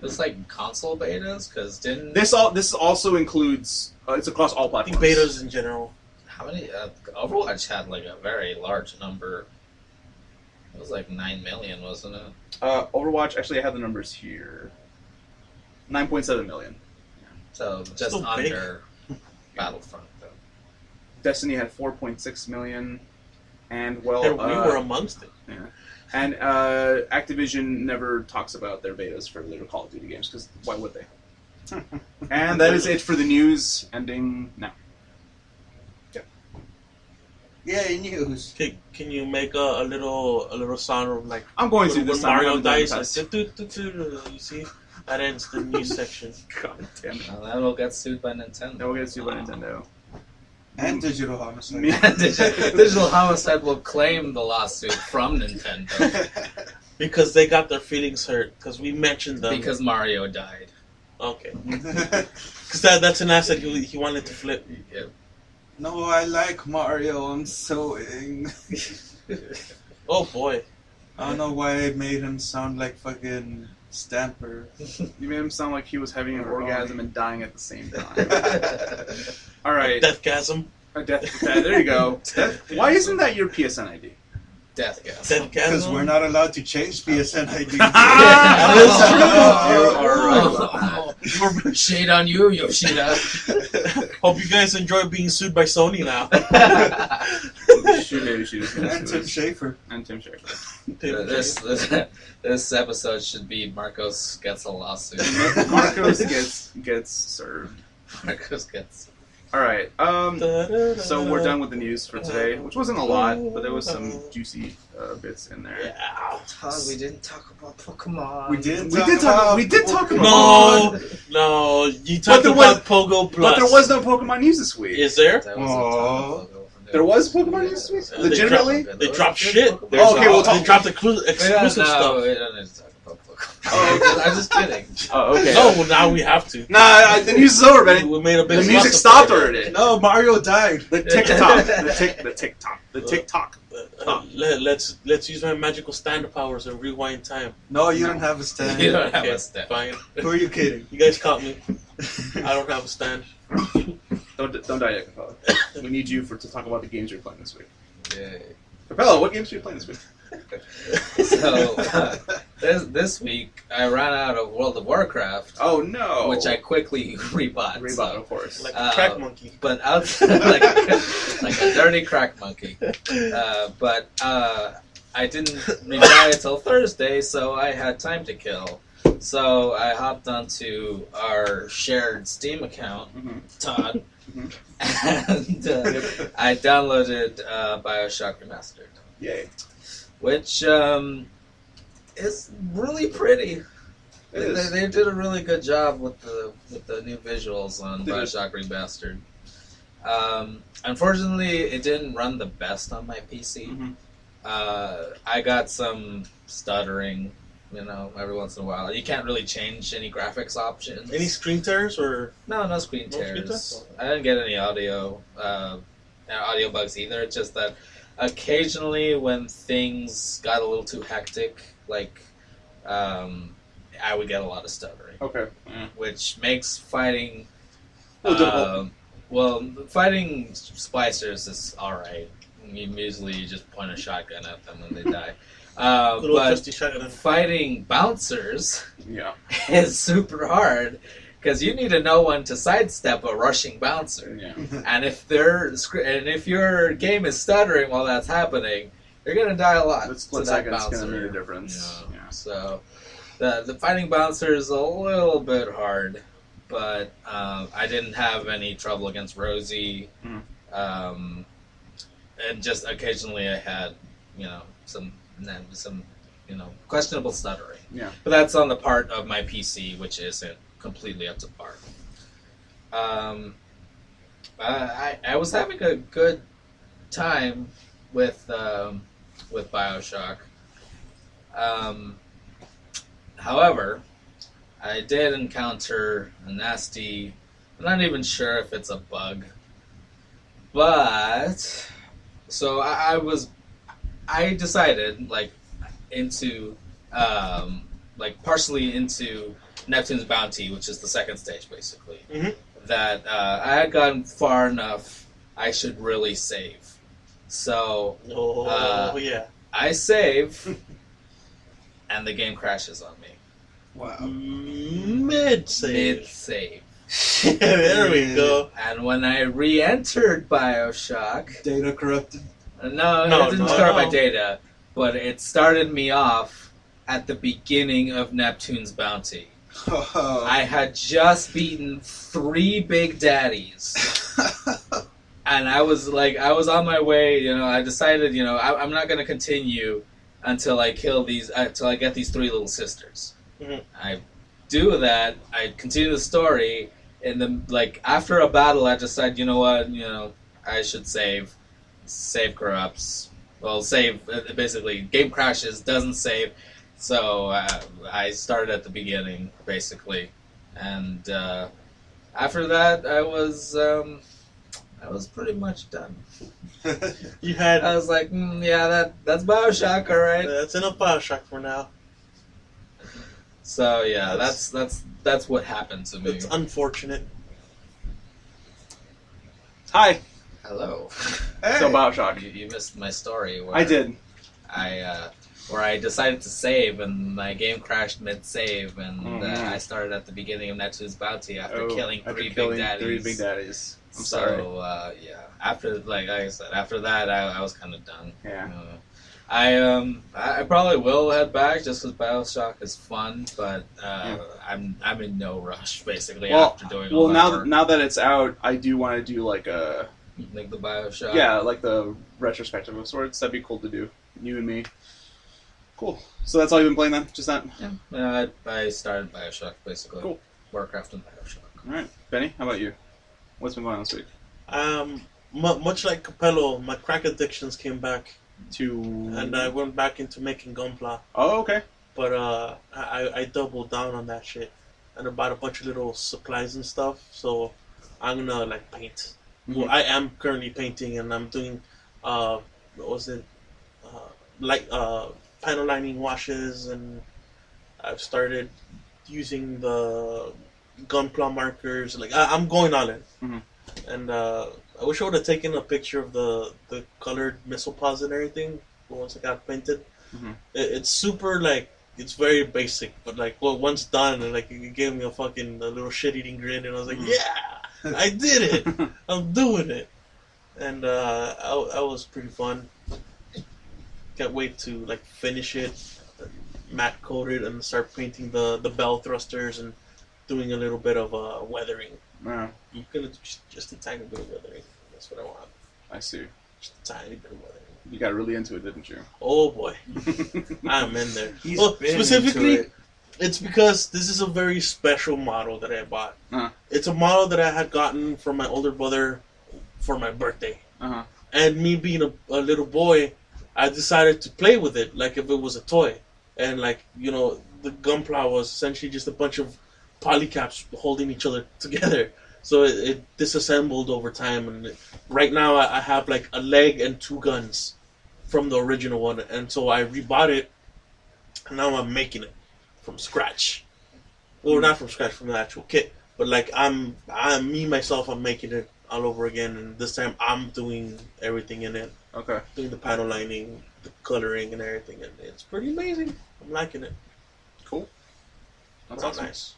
It's like console betas, because didn't This also includes it's across all I platforms. think betas in general. how many Overwatch had like a very large number. It was like 9 million, wasn't it? Overwatch, actually, I have the numbers here. 9.7 million. So just Still under Battlefront, though. Destiny had 4.6 million, and We were amongst it. yeah. And Activision never talks about their betas for their Call of Duty games, because why would they? And that is it for the news, ending now. Yay, news. Can you make a little sound of like I'm going to when this time. Mario I'm gonna do dies? it Like, you see, that ends the news section. God damn it. Then we'll get sued by Nintendo. Then we'll get sued by Nintendo. And Digital Homicide. Digital Homicide will claim the lawsuit from Nintendo Because they got their feelings hurt because we mentioned them. because Mario died. Okay, because that's an asset he wanted to flip. Yeah. No, I like Mario. I'm sewing. Oh boy, I don't know why I made him sound like fucking Stamper. You made him sound like he was having an orgasm and dying at the same time. All right. Deathgasm. There you go. Why isn't that your PSN ID? Deathgasm. Because we're not allowed to change PSN ID. Shade on you, Yoshida. Hope you guys enjoy being sued by Sony now. And Tim Schafer. And Tim Schafer. This episode should be Marcos gets a lawsuit. Marcos gets served. Marcos gets. All right. So we're done with the news for today, which wasn't a lot, but there was some juicy bits in there. Yeah. Todd, we didn't talk about Pokemon. We did talk No, about no, you talked about Pogo Plus. But there was no Pokemon news this week. Is there? That was a ton of Pogo. There was Pokemon news this week? Legitimately? They dropped shit. Oh, okay, we'll talk. They dropped exclusive stuff. We don't need to talk about Pokemon. Oh, I'm just kidding. Oh, okay. No, well, now we have to. Nah, the news is over, Benny. We made a big The music fuss stopped about it. already. No, Mario died. The TikTok. The TikTok. Let's use my magical stand powers and rewind time. No, you don't have a stand. You don't have Okay, a step. fine. Who are you kidding? You guys caught me. I don't have a stand. Don't die yet, Capella. We need you to talk about the games you're playing this week. Yay. Capella, what games are you playing this week? So, this week, I ran out of World of Warcraft, Oh no! which I quickly rebought. Rebought, of course. Like a crack monkey. But outside, like a dirty crack monkey. But I didn't rebuy it till Thursday, so I had time to kill. So I hopped onto our shared Steam account, Todd, and I downloaded Bioshock Remastered. Yay! Which is really pretty. They did a really good job with the new visuals on Bioshock Remastered. Unfortunately, it didn't run the best on my PC. I got some stuttering, every once in a while. You can't really change any graphics options. Any screen tears or No screen No screen tears. tears? I didn't get any audio bugs either. It's just that occasionally when things got a little too hectic, I would get a lot of stuttering. Okay. Which makes fighting Well, fighting splicers is alright. Usually you just point a shotgun at them and they die. good old But trusty shotgun? fighting bouncers Yeah. is super hard because you need to know when to sidestep a rushing bouncer. Yeah. And if your game is stuttering while that's happening, you're gonna die a lot. That split to that second's gonna bouncer. make a difference. Yeah. So the fighting bouncer is a little bit hard. but I didn't have any trouble against Rosie. And just occasionally I had, some questionable stuttering. Yeah. But that's on the part of my PC, which isn't completely up to par. I was having a good time with Bioshock. However, I did encounter a nasty... I'm not even sure if it's a bug. But... So I decided, partially into Neptune's Bounty, which is the second stage, basically, that I had gotten far enough, I should really save. So, I save, and the game crashes on me. Wow. Mid-save. Mid-save. There we go. And when I re-entered Bioshock... Data corrupted? No, it didn't start my data, but it started me off at the beginning of Neptune's Bounty. Oh. I had just beaten 3 big daddies. And I was on my way, I decided, I'm not going to continue until I get these 3 little sisters. I do that, I continue the story, and then, after a battle, I decide, you know what, I should save. Save corrupts. Well, save, basically, game crashes, doesn't save. So I started at the beginning, basically, and after that, I was pretty much done. I was like, that's Bioshock, all right. That's enough Bioshock for now. So yeah, that's what happened to me. It's unfortunate. Hi. Hello. Hey. So Bioshock. You missed my story. Where I did. Where I decided to save, and my game crashed mid-save, and I started at the beginning of Neptune's Bounty after killing 3 big daddies. 3 big daddies. I'm sorry. After, like I said, after that, I was kind of done. Yeah. I probably will head back just because Bioshock is fun, but I'm in no rush basically after doing all that work. Now that it's out, I do want to do like the Bioshock. Yeah, like the retrospective of sorts. That'd be cool to do. You and me. Cool. So that's all you've been playing then? Just that? Yeah. I started Bioshock basically. Cool. Warcraft and Bioshock. All right, Benny. How about you? What's been going on this week? Much like Capello, my crack addictions came back. And I went back into making Gunpla. Oh, okay. But I doubled down on that shit. And I bought a bunch of little supplies and stuff. So I'm gonna paint. Mm-hmm. Well, I am currently painting, and I'm doing panel lining washes, and I've started using the Gunpla markers. I'm going all in. Mm-hmm. And I wish I would have taken a picture of the colored missile pods and everything once I got painted. Mm-hmm. It's super, it's very basic, but once done, it gave me a little shit-eating grin, and I was like, yeah, I did it! I'm doing it! And that was pretty fun. Can't wait to finish it, matte coat it, and start painting the bell thrusters and doing a little bit of weathering. Yeah. I'm gonna just a tiny bit of weathering. That's what I want. I see. Just a tiny bit of weathering. You got really into it, didn't you? Oh boy, I'm in there. Specifically, it's because this is a very special model that I bought. Uh-huh. It's a model that I had gotten from my older brother for my birthday. Uh-huh. And me being a little boy, I decided to play with it like if it was a toy. And the Gunpla was essentially just a bunch of polycaps holding each other together. So it disassembled over time, and right now I have a leg and 2 guns from the original one, and so I rebought it, and now I'm making it from scratch. Well, not from scratch, from the actual kit, but I'm making it all over again, and this time I'm doing everything in it. Okay. Doing the panel lining, the coloring, and everything, and it's pretty amazing. I'm liking it. Cool. That's Real awesome. nice.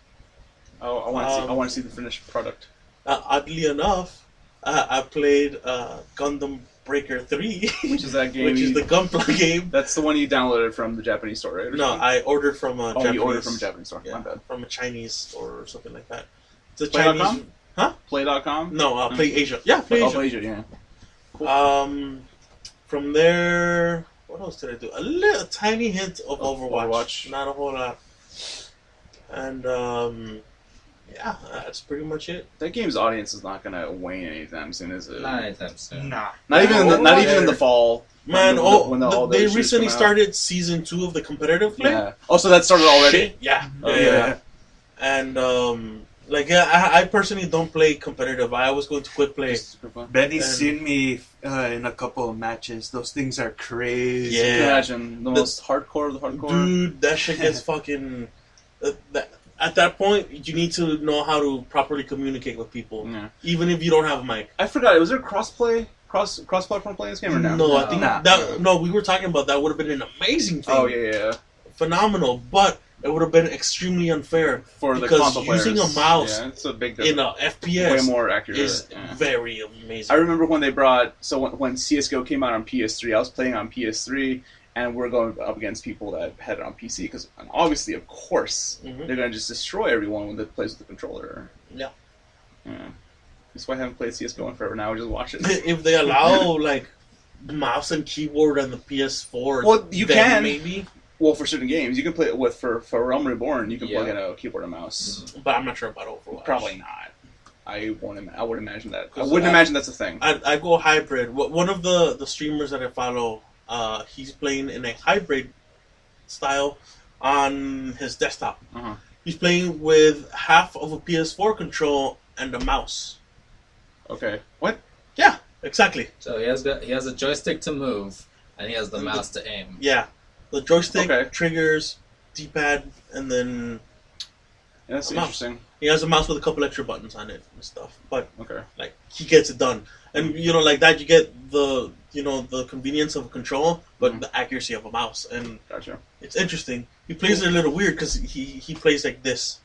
Oh, I want to see the finished product. Oddly enough, I played Gundam Breaker 3, which is that game? Which is the Gunpla game. That's the one you downloaded from the Japanese store, right? No, I ordered from a Japanese. You ordered from a Japanese store. Yeah, My bad. From a Chinese store or something like that. It's a Play.com? Chinese. Huh? Play.com? No, Play Asia. Yeah, Play Asia. Play Asia, yeah. Cool. From there, what else did I do? A tiny hint of Overwatch. Not a whole lot. And yeah, that's pretty much it. That game's audience is not gonna wane anytime soon, is it? Not anytime soon. Nah. Not even in the fall. Man, they recently come out. started season 2 of the competitive play. Yeah. Oh, so that started already? Shit, yeah. Okay. Yeah. And I personally don't play competitive. I always go to quick play. Benny's seen me in a couple of matches. Those things are crazy. Yeah. You can imagine the most hardcore of the hardcore. Dude, that shit gets fucking. At that point, you need to know how to properly communicate with people, even if you don't have a mic. I forgot. Was there cross-platform play in this game or no? No, I think no. We were talking about that would have been an amazing thing. Oh yeah. Phenomenal, but it would have been extremely unfair For the console players. using a mouse it's a big in a FPS way more accurate is very amazing. I remember when they brought when CS:GO came out on PS3. I was playing on PS3, and we're going up against people that had it on PC because obviously, of course, they're gonna just destroy everyone when they plays with the controller. Yeah. That's why I haven't played CS:GO in forever. Now I just watch it. If they allow like mouse and keyboard on the PS4, well, you can maybe. Well, for certain games, you can play it with for Realm Reborn. You can plug in a keyboard and mouse. But I'm not sure about Overwatch. Probably not. I would imagine that. I wouldn't imagine that's a thing. I go hybrid. One of the streamers that I follow, he's playing in a hybrid style on his desktop. He's playing with half of a PS4 control and a mouse. Okay. What? Yeah, exactly. So he has a joystick to move, and he has the mouse to aim. Yeah. The joystick, triggers, D-pad, and then that's interesting. He has a mouse with a couple extra buttons on it and stuff. But like he gets it done. And like that you get the the convenience of a control, but the accuracy of a mouse. And it's interesting. He plays it a little weird because he plays like this.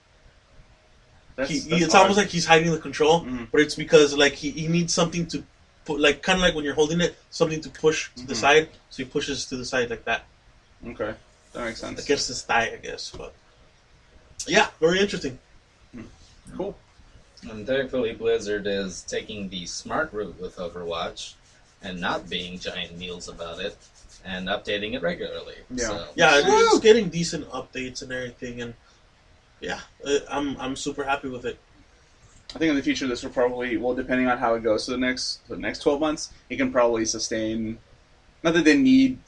It's almost like he's hiding the control, but it's because like he needs something to put, like kind of like when you're holding it, something to push to the side, so he pushes to the side like that. Okay, that makes sense. Against his thigh, I guess, but yeah, very interesting. Cool. And thankfully, Blizzard is taking the smart route with Overwatch, and not being giant meals about it, and updating it regularly. It's getting decent updates and everything, and I'm super happy with it. I think in the future this will probably, depending on how it goes for the next 12 months, it can probably sustain. Not that they need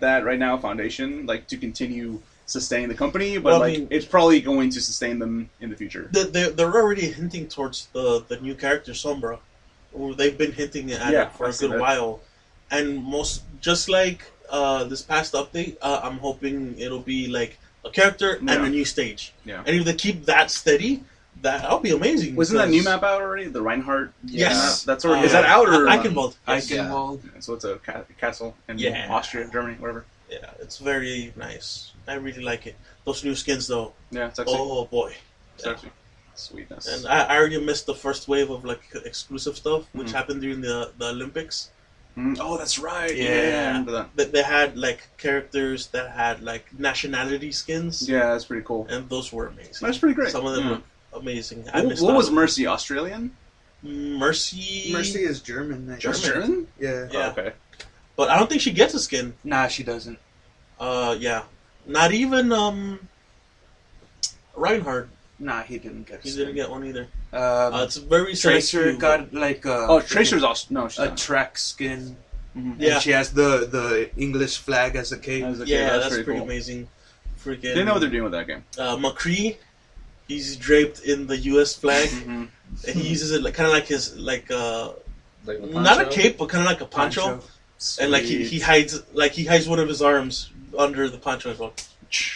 that right now, foundation, like to continue sustaining the company, but it's probably going to sustain them in the future. They're already hinting towards the new character Sombra, or they've been hinting at it for a good while, and just like this past update, I'm hoping it'll be like a character and a new stage. Yeah, and if they keep that steady, that'll be amazing. Wasn't that new map out already? The Reinhardt? Yes. That's already. Is that out or? Eichenwald. Eichenwald. So it's a castle in Austria, Germany, whatever. Yeah, it's very nice. I really like it. Those new skins, though. Yeah, it's actually. Oh boy. It's actually sweetness. And I already missed the first wave of like exclusive stuff, which happened during the Olympics. Oh, that's right. Yeah, I remember that. They had like characters that had like nationality skins. Yeah, that's pretty cool. And those were amazing. That's pretty great. Some of them were amazing. What was Mercy? Australian? Mercy is German. German? Yeah. Yeah. Oh, okay. But I don't think she gets a skin. Nah, she doesn't. Yeah. Not even Reinhardt. Nah, he didn't get. He didn't get one either. It's very Tracer got like Tracer's also a track skin. Yeah, and she has the English flag as a cape. That's pretty cool. Amazing. Freaking. They know what they're doing with that game. McCree, he's draped in the U.S. flag, and he uses it kind of like his not a cape, but kind of like a poncho. And like he hides one of his arms under the poncho as well.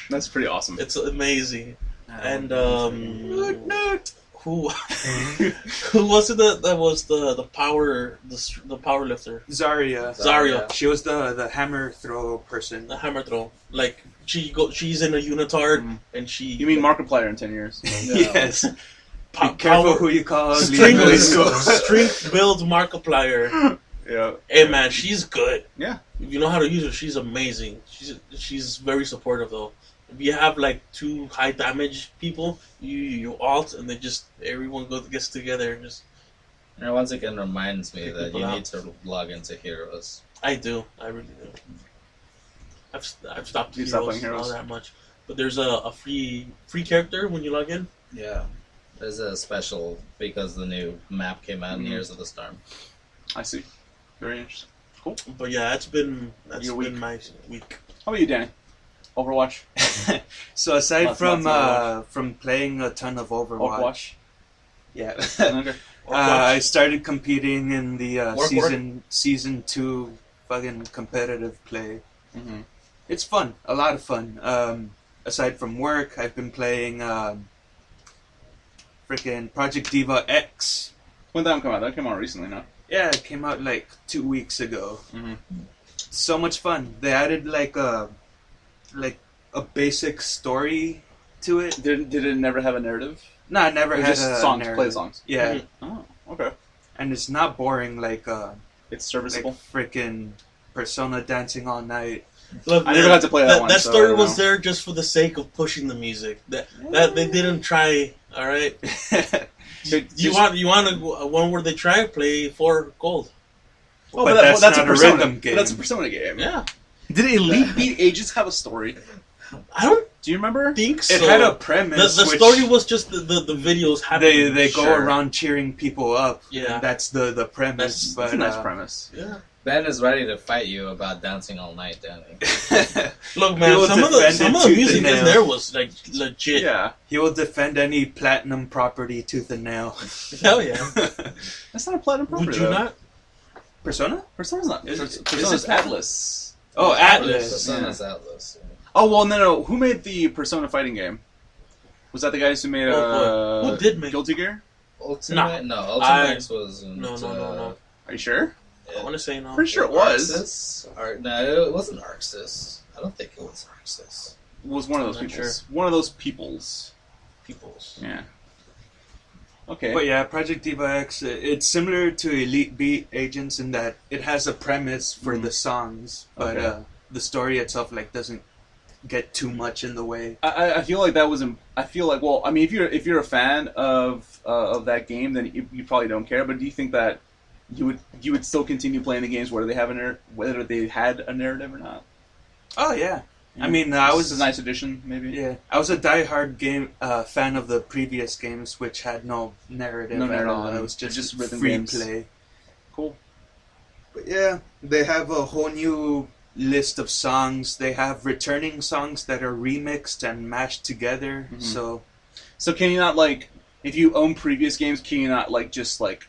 That's pretty awesome. It's amazing. And who was it that was the power lifter? Zarya. She was the hammer throw person. The hammer throw. Like she's in a unitard and she. You mean Markiplier in 10 years? Yes. Be careful who you call. Strength build Markiplier. Yeah. Hey man, she's good. Yeah. If you know how to use her, she's amazing. She's very supportive though. If you have like 2 high damage people, you alt and then just everyone gets together and just. And once again reminds me that you out. need to log into Heroes. I do. I really do. I've stopped You stopped playing Heroes Heroes? not that much, but there's a free character when you log in. Yeah. There's a special because the new map came out in Years of the Storm. I see. Very interesting. Cool. But yeah, that's been Your week. my week. How about you, Danny? Overwatch? So aside Lots of Overwatch. from playing a ton of Overwatch, yeah, Okay. I started competing in the Work. season 2 fucking competitive play. Mm-hmm. It's fun, a lot of fun. Aside from work, I've been playing freaking Project Diva X. When did that come out? That came out recently, no? Yeah, it came out like 2 weeks ago. Mm-hmm. So much fun. They added like a basic story to it. Did it never have a narrative? No, I never Or had just a songs, narrative. play songs? Yeah, Oh, okay. and it's not boring like It's serviceable. freaking Persona dancing all night. Look, I never got to play that one, That so story I don't was know. there just for the sake of pushing the music. That they didn't try. All right. You want one where they try play for gold? Oh, But that's that's a not a Persona rhythm game. But that's a Persona game. Yeah. Did Elite Beat Agents have a story? I don't Do you remember? think so. It had a premise. The which story was just the videos happening. they go Sure. around cheering people up. Yeah. And that's the premise. That's a nice premise. Yeah. Ben is ready to fight you about dancing all night, Danny. Look, man, will some of defend the it tooth music and in nail. there was like legit. Yeah. He will defend any platinum property tooth and nail. Hell yeah. That's not a platinum property, Would you though. not? Persona? Persona's not. Is it- Persona's is it Atlas. Oh, Atlas. Persona's Atlas. Oh, well, no. Who made the Persona fighting game? Was that the guys who made Who did make Guilty Gear? Ultimate? No, I- Ultimax wasn't. No. Are you sure? I want to say no. Pretty sure it was. No, it wasn't Arxis. I don't think it was Arxis. It was one of those I'm not peoples. One of those peoples. Peoples. Yeah. Okay. But yeah, Project Diva X, it's similar to Elite Beat Agents in that it has a premise for the songs, but Okay. the story itself like doesn't get too much in the way. I feel like that was. I feel like, well, I mean, if you're a fan of that game, then you probably don't care. But do you think that you would still continue playing the games whether they have whether they had a narrative or not? Oh yeah, I mean, I This was is a nice addition, maybe. Yeah, I was a diehard game fan of the previous games, which had no narrative No at narrative, all. It was just rhythm free games. play. Cool. But yeah, they have a whole new list of songs. They have returning songs that are remixed and mashed together. Mhm. So can you not, like, if you own previous games, can you not, like, just, like,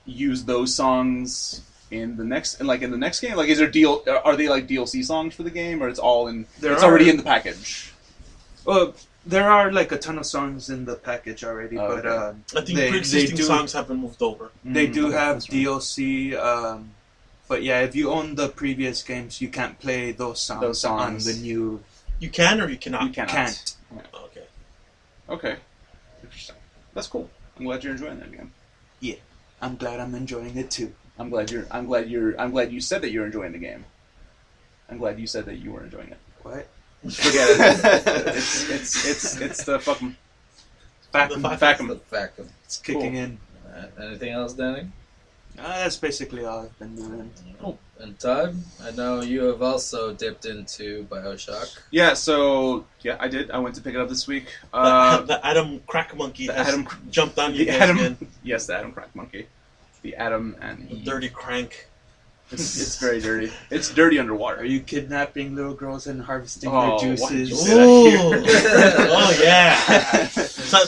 use those songs in the next game? Like, are they, like, DLC songs for the game, or it's all in, it's already in the package? there are like a ton of songs in the package already, Oh, but okay. I think They pre-existing do- songs have been moved over. they do have that's right. DLC. But yeah, if you own the previous games, you can't play those songs, on the new. You can or you cannot. You cannot. Can't. Okay. Okay. Interesting. That's cool. I'm glad you're enjoying that game. I'm glad I'm enjoying it too. I'm glad you said that you're enjoying the game. I'm glad you said that you were enjoying it. What? Forget it. It's the fucking The fact. The fact of It's kicking Cool. in. anything else, Danny? That's basically all I've been doing. And Todd, I know you have also dipped into Bioshock. Yeah, so yeah, I did. I went to pick it up this week. The Adam Crack Monkey the has Adam- jumped on you The guys Adam, again. yes, the Adam Crack Monkey, the Adam and The Eve. dirty crank. It's very dirty. It's dirty underwater. Are you kidnapping little girls and harvesting Oh, their why did you juices? say that Ooh. here? Oh yeah.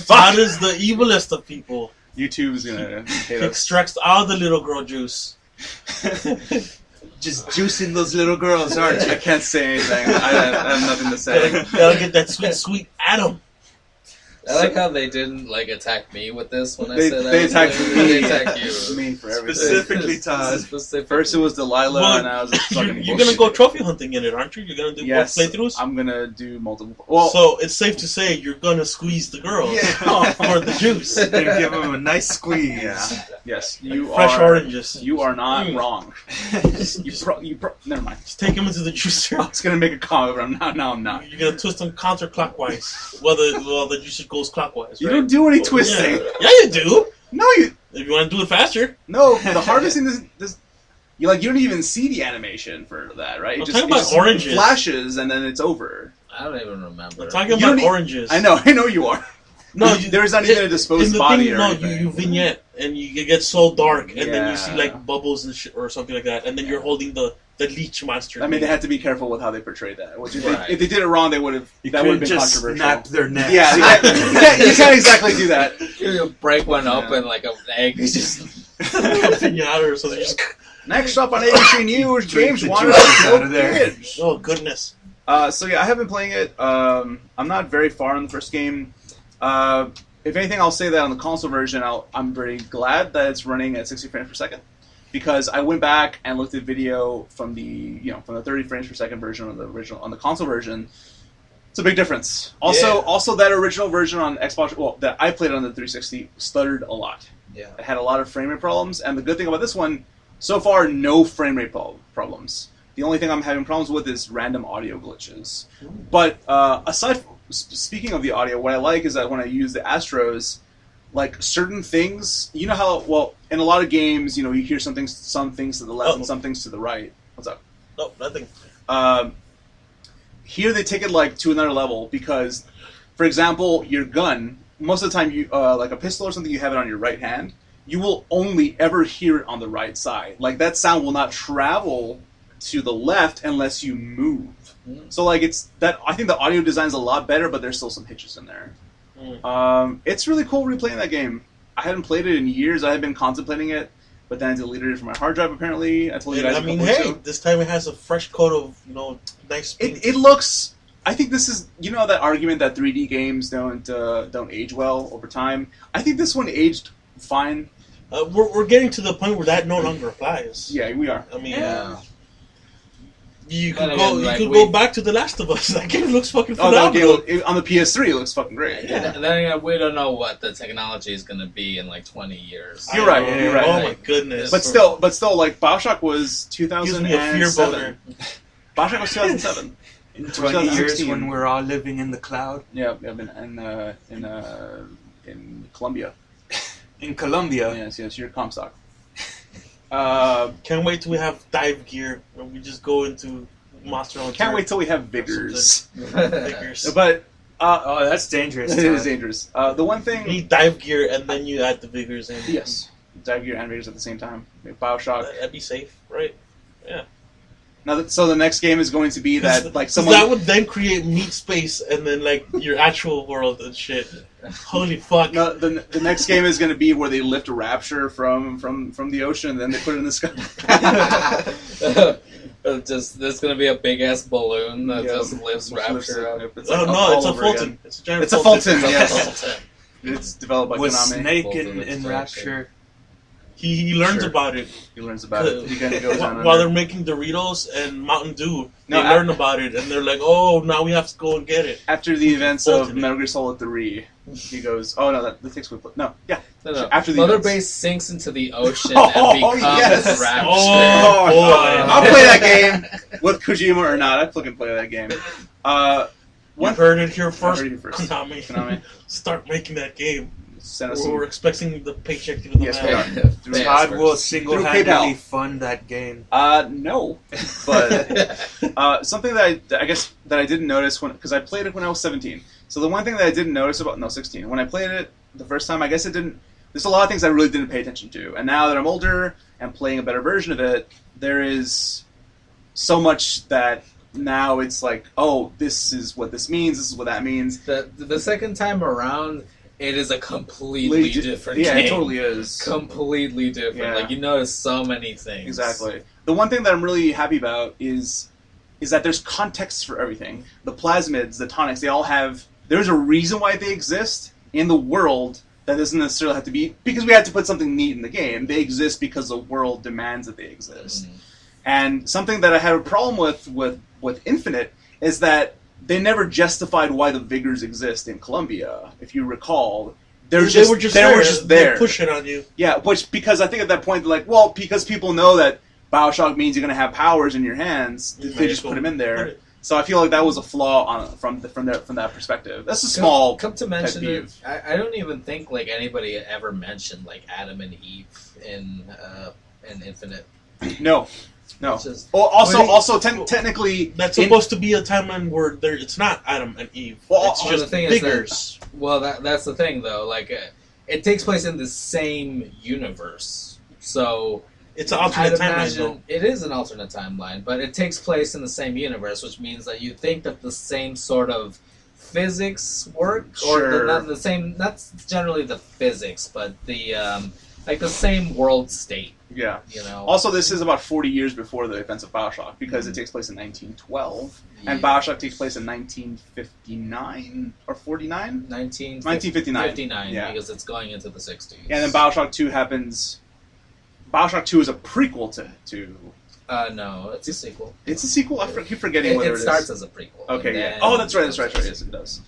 Todd is the evilest of people. YouTube's gonna hate He us. extracts all the little girl juice. Just juicing those little girls, aren't I you? can't say anything. I have nothing to say. Gotta get that sweet Adam. I like how they didn't attack me with this when I said they attacked me. They attacked you. Me for everything. Specifically, Todd. First it was Delilah, and I was fucking. You're gonna go trophy hunting in it, aren't you? You're gonna do both playthroughs. I'm gonna do multiple. Well, so it's safe to say you're gonna squeeze the girls for the juice. And give them a nice squeeze. Yeah. Yes, you fresh are. Oranges. You are not wrong. Never mind. Just take them into the juicer. I was gonna make a comment, but I'm not. You're gonna twist them counterclockwise. Well, the juicer goes clockwise. You right? don't do any twisting. Yeah, you do. No, you. If you want to do it faster. No, the harvesting this. You don't even see the animation for that, right? I'm talking about oranges. Flashes and then it's over. I don't even remember. I'm talking about oranges. I know you are. No, there's not even a disposed body or anything. No, you vignette and you get so dark and then you see bubbles and shit or something like that, and then you're holding the leech monster. I mean, they had to be careful with how they portrayed that. Which if they did it wrong, they would have. That would have been just controversial. Snap their necks. Yeah, you can't exactly do that. You break one open like an egg. Just pinata or something. Next up on ABC News, James wanted out of there. Oh goodness. So yeah, I have been playing it. I'm not very far in the first game. If anything, I'll say that on the console version, I'm very glad that it's running at 60 frames per second, because I went back and looked at video from the 30 frames per second version on the console version. It's a big difference. Also that original version on Xbox, that I played on the 360, stuttered a lot. Yeah, it had a lot of frame rate problems, and the good thing about this one, so far, no frame rate problems. The only thing I'm having problems with is random audio glitches. But speaking of the audio, what I like is that when I use the Astros, certain things, you know how, in a lot of games, you hear some things to the left and some things to the right. What's up? No, nothing. Here they take it to another level because, for example, your gun, most of the time, you like a pistol or something, you have it on your right hand. You will only ever hear it on the right side. That sound will not travel to the left unless you move. So I think the audio design's a lot better, but there's still some hitches in there. It's really cool replaying that game. I hadn't played it in years. I had been contemplating it, but then I deleted it from my hard drive. Apparently, I told you guys. This time it has a fresh coat of nice. It looks. I think this is that argument that 3D games don't age well over time. I think this one aged fine. We're getting to the point where that no longer applies. Yeah, we are. I mean, you could go back to The Last of Us. That game looks fucking phenomenal. That game on the PS3 it looks fucking great. Yeah. Then we don't know what the technology is going to be in 20 years. You're right. Oh my goodness. But still, Bioshock was 2007. Gives me a fear boner. Bioshock was 2007. In 20 years, when we're all living in the cloud. Yeah, in Colombia. In Colombia. Yes, you're Comstock. Can't wait till we have dive gear and we just go into Monster Hunter. Can't wait till we have vigors. Vigors. But that's dangerous. It is dangerous. The one thing you need dive gear and then you add the vigors in. Yes, dive gear and vigors at the same time. Bioshock. That'd be safe, right? Yeah. Now, so the next game is going to be that someone that would then create meat space and then your actual world and shit. Holy fuck! No, the next game is going to be where they lift a rapture from the ocean and then they put it in the sky. There's going to be a big ass balloon that just lifts rapture up. It's a Fulton. It's a giant. It's a Fulton. Yes. It's developed by with Konami. Snake in Rapture. He learns about it. He learns about it. He kind of goes on while they're making Doritos and Mountain Dew. They learn about it and they're like, "Oh, now we have to go and get it." After the events of Metal Gear Solid 3, he goes, "Oh no, that takes place." No. After the Mother Base sinks into the ocean and becomes Rapture. Oh boy! I'll play that game with Kojima or not. I'd fucking play that game. You heard it here first. Konami. Start making that game. We're expecting the paycheck to the mail. Todd will single-handedly fund that game. No, but something that I didn't notice because I played it when I was 17. So the one thing that I didn't notice 16. When I played it the first time, I guess it didn't. There's a lot of things I really didn't pay attention to, and now that I'm older and playing a better version of it, there is so much that. Now it's like, oh, this is what this means. This is what that means. The second time around, it is a completely different game. Yeah, it totally is. Completely different. Yeah. You notice so many things. Exactly. The one thing that I'm really happy about is that there's context for everything. The plasmids, the tonics, they all have... There's a reason why they exist, in the world that doesn't necessarily have to be because we had to put something neat in the game. They exist because the world demands that they exist. Mm-hmm. And something that I had a problem with Infinite is that they never justified why the Vigors exist in Columbia. If you recall, they were just there. They push it on you. Yeah, which because I think at that point they're like, well, because people know that Bioshock means you're going to have powers in your hands, they just put them in there. So I feel like that was a flaw from that perspective. That's a small come to mention it. I don't even think like anybody ever mentioned like Adam and Eve in Infinite. No. Also, technically, that's supposed to be a timeline where it's not Adam and Eve. Well, it's just the thing Vigors. That's the thing, though. Like, it takes place in the same universe, so it's an alternate timeline. Though. It is an alternate timeline, but it takes place in the same universe, which means that you think that the same sort of physics work, or not the same. That's generally the physics, but the like the same world state. Yeah. You know. Also, this is about 40 years before the events of Bioshock because it takes place in 1912, and Bioshock takes place in 1959 or 49. 1959. 59, yeah, because it's going into the 60s. And then Bioshock 2 happens. Bioshock 2 is a prequel to. No, it's a sequel. It's a sequel. I keep forgetting whether it is. It starts as a prequel. Okay. Yeah. Oh, that's right. Yes, it does.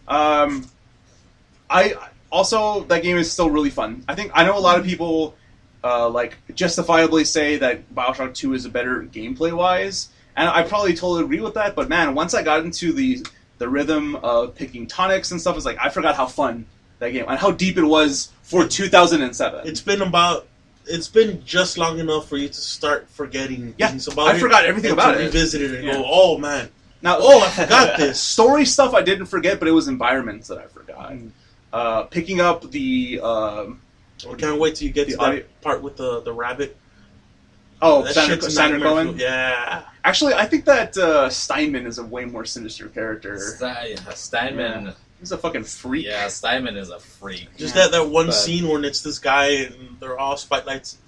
I also that game is still really fun. I know a lot of people. Like justifiably say that Bioshock 2 is a better gameplay wise, and I probably totally agree with that. But man, once I got into the rhythm of picking tonics and stuff, it's like I forgot how fun that game and how deep it was for 2007. It's been just long enough for you to start forgetting things about it. I forgot everything about it. Revisit it and go, oh man, now I forgot this story stuff. I didn't forget, but it was environments that I forgot. Picking up the. I can't wait till you get to that part with the rabbit. Oh, Sandra Cohen? Yeah. Actually, I think that Steinman is a way more sinister character. Steinman... Yeah. He's a fucking freak. Yeah, Steinman is a freak. Just that one scene when it's this guy and they're all spotlights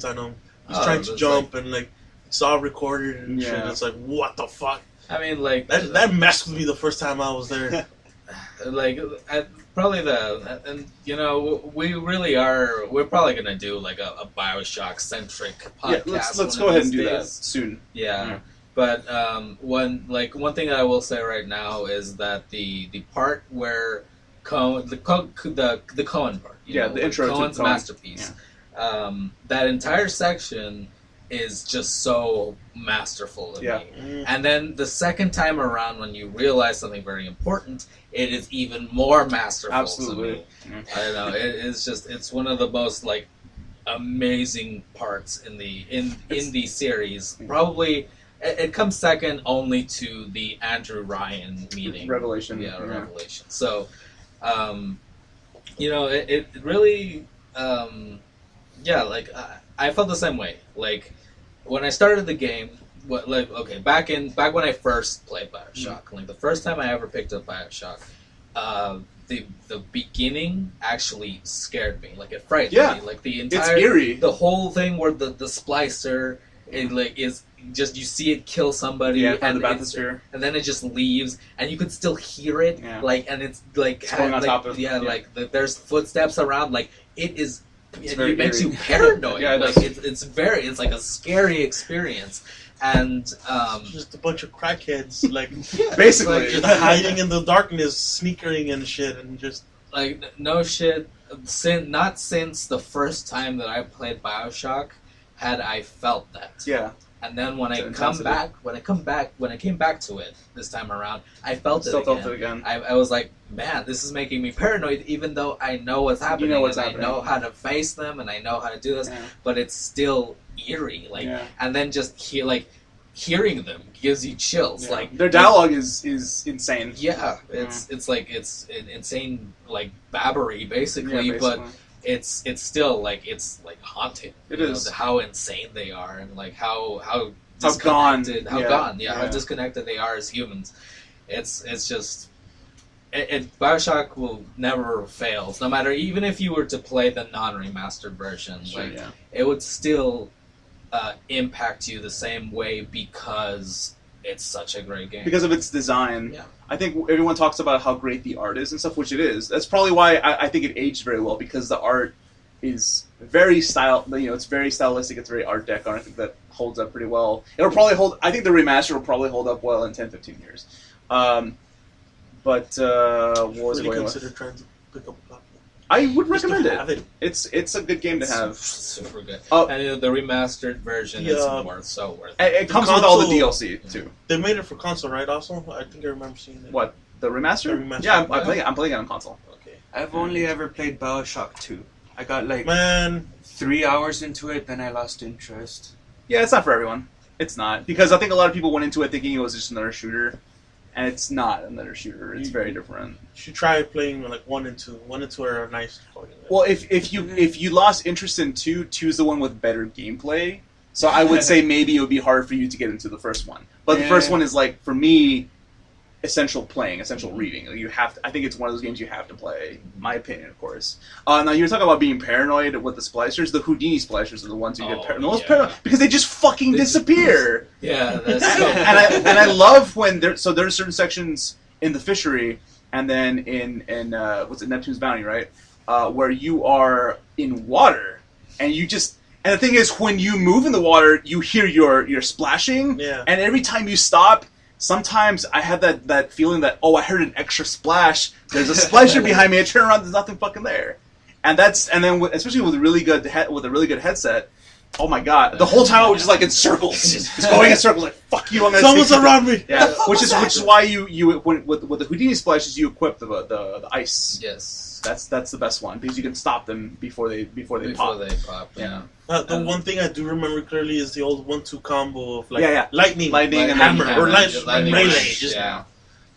on him. He's trying to jump and like it's all recorded and shit. It's like, what the fuck? I mean, like... That messed with me the first time I was there. Like... Probably and you know, we're probably gonna do like a Bioshock centric podcast. Yeah, let's go ahead and do that soon. Yeah. But one thing that I will say right now is that the part where the Cohen part, the intro Cohen's to Cohen. Masterpiece, that entire section is just so masterful to me. And then the second time around, when you realize something very important, it is even more masterful to me. I don't know. It's one of the most like amazing parts in the series. Probably it comes second only to the Andrew Ryan meeting. Revelation. Revelation. So, it really, I felt the same way. Like when I started the game, back when I first played Bioshock, like the first time I ever picked up Bioshock, the beginning actually scared me. Like it frightened me. Like the entire, it's eerie. The whole thing where the splicer is just you see it kill somebody and then it just leaves and you could still hear it and it's like it's going on top of there's footsteps around, like it makes you paranoid. It's like a scary experience. And just a bunch of crackheads, like basically just hiding in the darkness, sneakering and shit, and just like no shit. Not since the first time that I played Bioshock had I felt that. Yeah. And then when I came back to it this time around, I felt it again. I was like, man, this is making me paranoid, even though I know what's happening. I know how to face them, and I know how to do this, but it's still eerie. And then just hearing them gives you chills. Like their dialogue is insane. Yeah, it's insane, like babbery basically. But it's still like it's like haunting. It is how insane they are and like how disconnected, how disconnected they are as humans. It's just Bioshock will never fail. No matter, even if you were to play the non-remastered version, it would still impact you the same way because it's such a great game because of its design. Yeah. I think everyone talks about how great the art is and stuff, which it is. That's probably why I think it aged very well, because the art is very it's very stylistic. It's very Art Deco, and I think that holds up pretty well. It'll probably hold. I think the remaster will probably hold up well in 10, 15 years. What was really it going consider with? trying to pick up a copy. I would recommend have it. It's a good game to have. super good Oh. and the remastered version is so worth it. It comes with all the DLC too. They made it for console, right? Also, I think I remember seeing it. What, the remaster? The remaster. Yeah, I'm playing it on console. Okay. I've only ever played Bioshock 2. I got like Man, 3 hours into it, then I lost interest. Yeah, it's not for everyone. It's not, because I think a lot of people went into it thinking it was just another shooter, and it's not another shooter. It's very different. you should try playing like 1 and 2. 1 and 2 are nice. Well, if you lost interest in 2, 2's the one with better gameplay. So I would say maybe it would be hard for you to get into the first one. But the first one is, like, for me, essential reading. You have to, I think it's one of those games you have to play, in my opinion, of course. Now, you were talking about being paranoid with the splicers. The Houdini splicers are the ones who get paranoid because they just fucking disappear. Yeah, that's so and I love when there's certain sections in the fishery, and then in what's it, Neptune's Bounty, right? Where you are in water, and the thing is, when you move in the water, you hear your splashing, and every time you stop, sometimes I have that feeling that, I heard an extra splash. There's a splasher behind me. I turn around, there's nothing fucking there, and then especially with a really good headset. Oh my god! The whole time I was just like in circles, just going in circles, like fuck you. Someone's around me. Yeah, which is why you with the Houdini splashes you equip the ice. Yes, that's the best one, because you can stop them before they pop. Yeah. The one thing I do remember clearly is the old 1-2 combo of lightning and hammer or lightning melee. Just,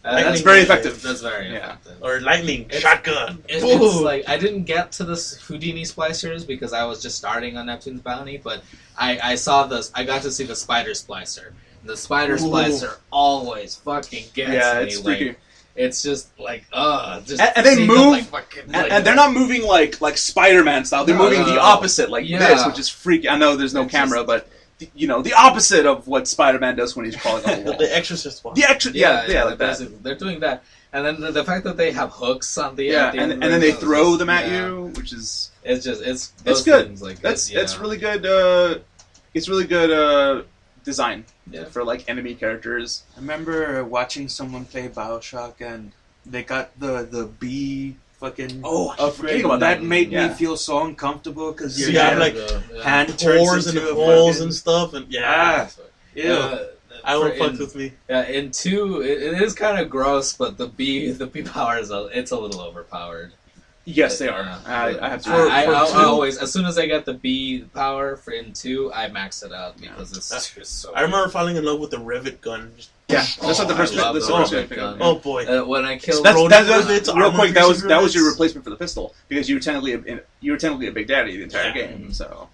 that's very effective. That's very effective. Or lightning shotgun. It's like I didn't get to the Houdini splicers because I was just starting on Neptune's Bounty, but I saw this. I got to see the spider splicer. The spider splicer always fucking gets me. It's freaky. It's just like, just and they move, fucking, and they're not moving like Spider-Man style. They're moving the opposite, this, which is freaky. I know there's no camera, but the opposite of what Spider-Man does when he's crawling up a wall. The Exorcist one. Like that. They're doing that, and then the fact that they have hooks on the end, and then they throw them at you, which is it's good. Things like it's really good. It's really good design for like enemy characters. I remember watching someone play Bioshock, and they got the bee fucking upgrade. About that made me feel so uncomfortable because you have like hand turns into into holes and stuff, and I don't fuck with me. Yeah, in 2 it is kind of gross, but the bee power it's a little overpowered. Yes, they are. I have to. I always, as soon as I get the B power in 2, I max it out because it's just so. I remember falling in love with the rivet gun. That's what the first gun. Oh boy! When I killed real quick, that was your replacement for the pistol, because you were technically a Big Daddy the entire game. So.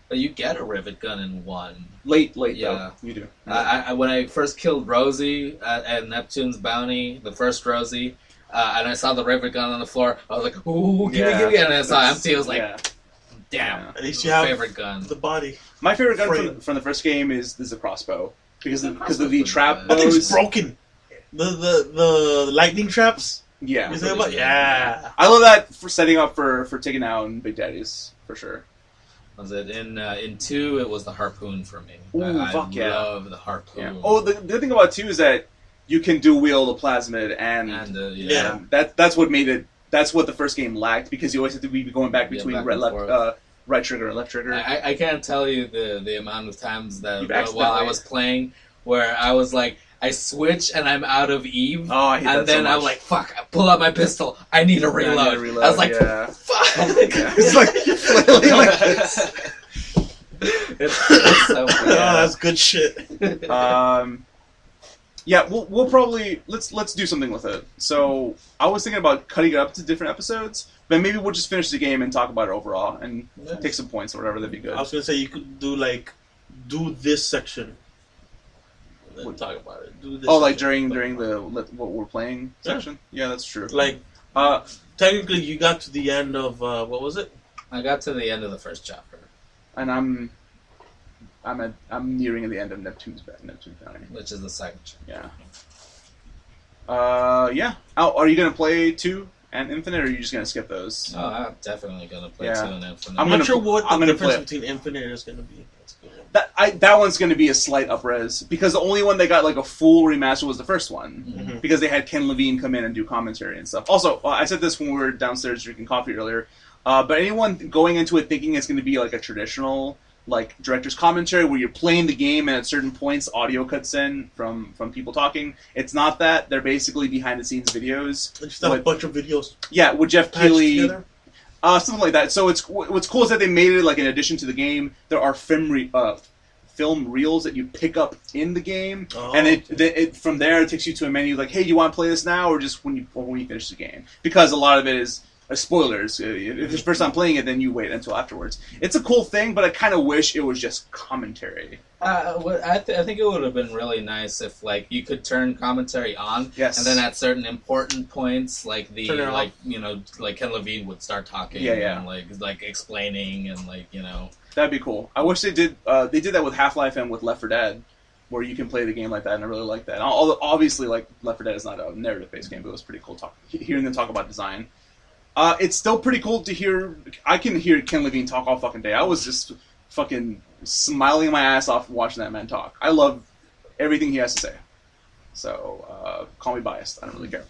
But you get a rivet gun in 1. Late, though. You do. When I first killed Rosie at Neptune's Bounty, the first Rosie. And I saw the rivet gun on the floor. I was like, "Ooh, give me!" And I saw empty. I was like, "Damn!" At least you have favorite gun. The body. My favorite gun from the first game is the crossbow, because of the trap bows. I think it's broken. The lightning traps. Yeah. I love that for setting up for taking down Big Daddies for sure. Was it in 2? It was the harpoon for me. Ooh, I love the harpoon. Yeah. Oh, the good thing about 2 is that you can dual wield a plasmid, and that's what made it. That's what the first game lacked, because you always have to be going back between right trigger and left trigger. I can't tell you the amount of times that while I was playing where I was like, I switch and I'm out of Eve, and then I'm like, fuck! I pull out my pistol. I need a reload. I was like, fuck! It's like flailing like this. It's so weird. That's good shit. Yeah, we'll probably let's do something with it. So I was thinking about cutting it up to different episodes, but maybe we'll just finish the game and talk about it overall and take some points or whatever. That'd be good. I was gonna say you could do this section, and then talk about it. Do this. Like during the what we're playing section. Yeah, that's true. Like technically, you got to the end of what was it? I got to the end of the first chapter, and I'm I'm nearing the end of Neptune's Bounty, which is the second. Yeah. Yeah. Are you gonna play 2 and Infinite, or are you just gonna skip those? Oh, I'm definitely gonna play 2 and Infinite. I'm not sure what the difference between Infinite is gonna be. That one's going to be a slight upres because the only one they got like a full remaster was the first one because they had Ken Levine come in and do commentary and stuff. Also, I said this when we were downstairs drinking coffee earlier, but anyone going into it thinking it's going to be like a traditional like director's commentary where you're playing the game and at certain points audio cuts in from people talking, it's not that. They're basically behind the scenes videos. They just have a bunch of videos. Yeah, with Jeff Keighley. Something like that. So what's cool is that they made it like in addition to the game, there are film reels that you pick up in the game, and it from there it takes you to a menu like, hey, you want to play this now or just when you finish the game? Because a lot of it is spoilers. If it's your first time playing it, then you wait until afterwards. It's a cool thing, but I kind of wish it was just commentary. I think it would have been really nice if like you could turn commentary on, yes, and then at certain important points, like like Ken Levine would start talking, and like explaining and like that'd be cool. I wish they did. They did that with Half-Life and with Left 4 Dead, where you can play the game like that, and I really like that. Although obviously, like Left 4 Dead is not a narrative-based game, but it was pretty cool hearing them talk about design. It's still pretty cool to hear. I can hear Ken Levine talk all fucking day. I was just fucking smiling my ass off watching that man talk. I love everything he has to say. So call me biased. I don't really care.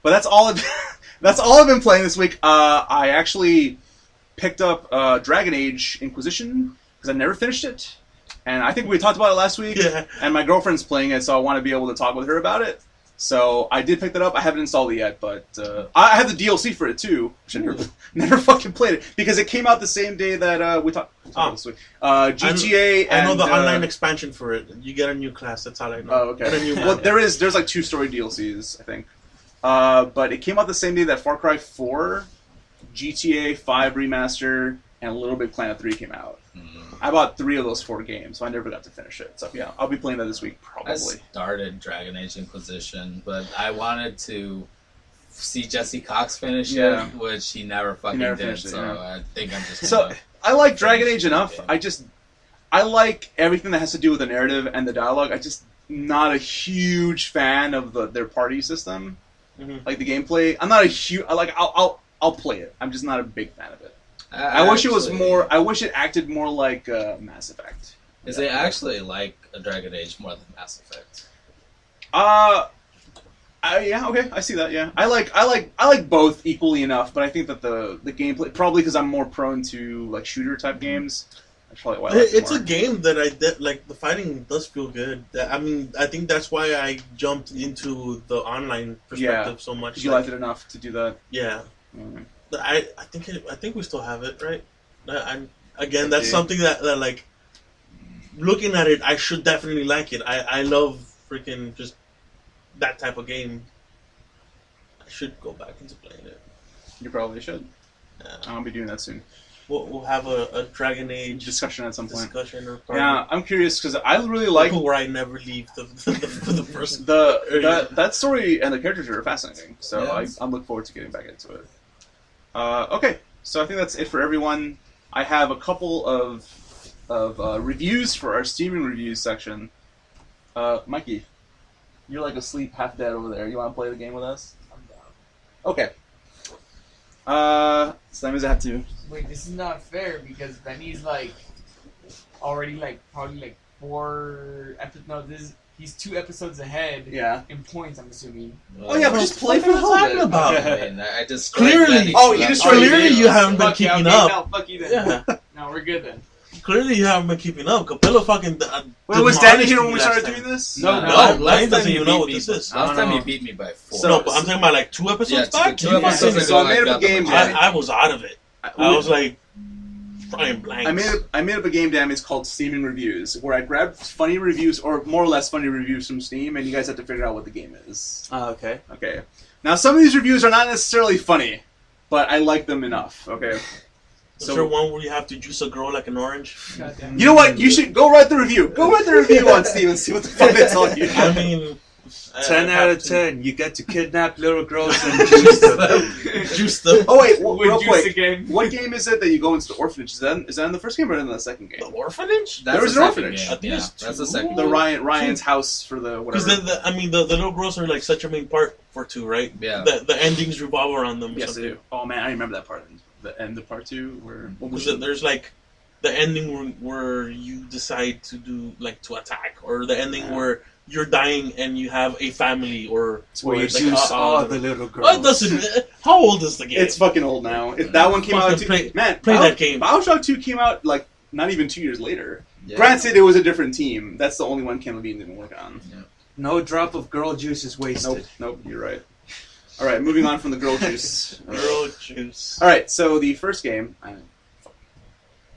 But that's all. That's all I've been playing this week. I actually picked up Dragon Age Inquisition because I never finished it, and I think we talked about it last week. Yeah. And my girlfriend's playing it, so I want to be able to talk with her about it. So I did pick that up. I haven't installed it yet, but I have the DLC for it too, which I never fucking played it because it came out the same day that we talked about this week. GTA. I know the online expansion for it. You get a new class. That's all I know. Oh, okay. Well, there's like 2 story DLCs, I think. But it came out the same day that Far Cry 4, GTA 5 Remaster, and Little Big Planet 3 came out. I bought 3 of those 4 games, so I never got to finish it. So yeah, I'll be playing that this week probably. I started Dragon Age Inquisition, but I wanted to see Jesse Cox finish it, which he never fucking did. So I think I'm just. So I like Dragon Age enough. I like everything that has to do with the narrative and the dialogue. I just not a huge fan of their party system, like the gameplay. I'm not a huge. I'll play it. I'm just not a big fan of it. I wish it was more. I wish it acted more like Mass Effect. Is they actually like a Dragon Age more than Mass Effect? Yeah, okay, I see that. Yeah, I like both equally enough, but I think that the gameplay, probably because I'm more prone to like shooter type games. That's probably why I like it more. A game that like the fighting does feel good. I mean, I think that's why I jumped into the online perspective so much. You liked it enough to do that. Yeah. Mm-hmm. I think we still have it, right? That's something that like looking at it, I should definitely like it. I love freaking just that type of game. I should go back into playing it. You probably should. Yeah. I'll be doing that soon. We'll have a Dragon Age discussion at some point. Or yeah, I'm curious because I really like where I never leave the first. That story and the characters are fascinating. So I'm looking forward to getting back into it. Okay, so I think that's it for everyone. I have a couple of reviews for our Steaming reviews section. Mikey, you're like asleep, half dead over there. You want to play the game with us? I'm down. Okay. So that means I have to. Wait, this is not fair because Benny's like already like probably like 4 episodes. No, he's 2 episodes ahead. Yeah. In points, I'm assuming. Oh yeah, but just play for the talking about. I just clearly. Oh, you just you haven't been keeping up. No, fuck you then. Yeah. No, we're good then. Clearly you haven't been keeping up. Capello fucking. Wait, was Danny here when we started doing this? No, Lane doesn't even know what this is. Last time you beat me by 4. No, but I'm talking about like 2 episodes back. 2 episodes ago. So I made up a game. I was out of it. I was like frying blanks. I made up a game, damn. It's called Steaming Reviews, where I grabbed funny reviews, or more or less funny reviews from Steam, and you guys have to figure out what the game is. Okay. Okay. Now, some of these reviews are not necessarily funny, but I like them enough. Okay. Is there one where you have to juice a girl like an orange? You know what? You should go write the review. Go write the review on Steam and see what the fuck they tell you. I mean, 10 out of 10. You get to kidnap little girls and juice them. Juice them. Oh wait, With real juice quick. again. What game is it that you go into the orphanage? Is that in the first game or in the second game? The orphanage? That's There was the an second orphanage. game. I think Yeah, it's that's the two. second. The game. Ryan's house for the Because whatever. the little girls are like such a main part for 2, right? Yeah. The endings revolve around them. Yes, they do. Oh man, I remember that part. The end of part 2 where Because there's like the ending where you decide to do like to attack, or the ending where you're dying and you have a family, or Where you like, juice all the little girls. What doesn't? How old is the game? it's fucking old now. That one came out. Fucking play Bio- that game. Bioshock 2 came out like not even 2 years later. Yeah. Granted, it was a different team. That's the only one Ken Levine didn't work on. No drop of girl juice is wasted. Nope, you're right. All right, moving on from the girl juice. Girl juice. All right, so the first game.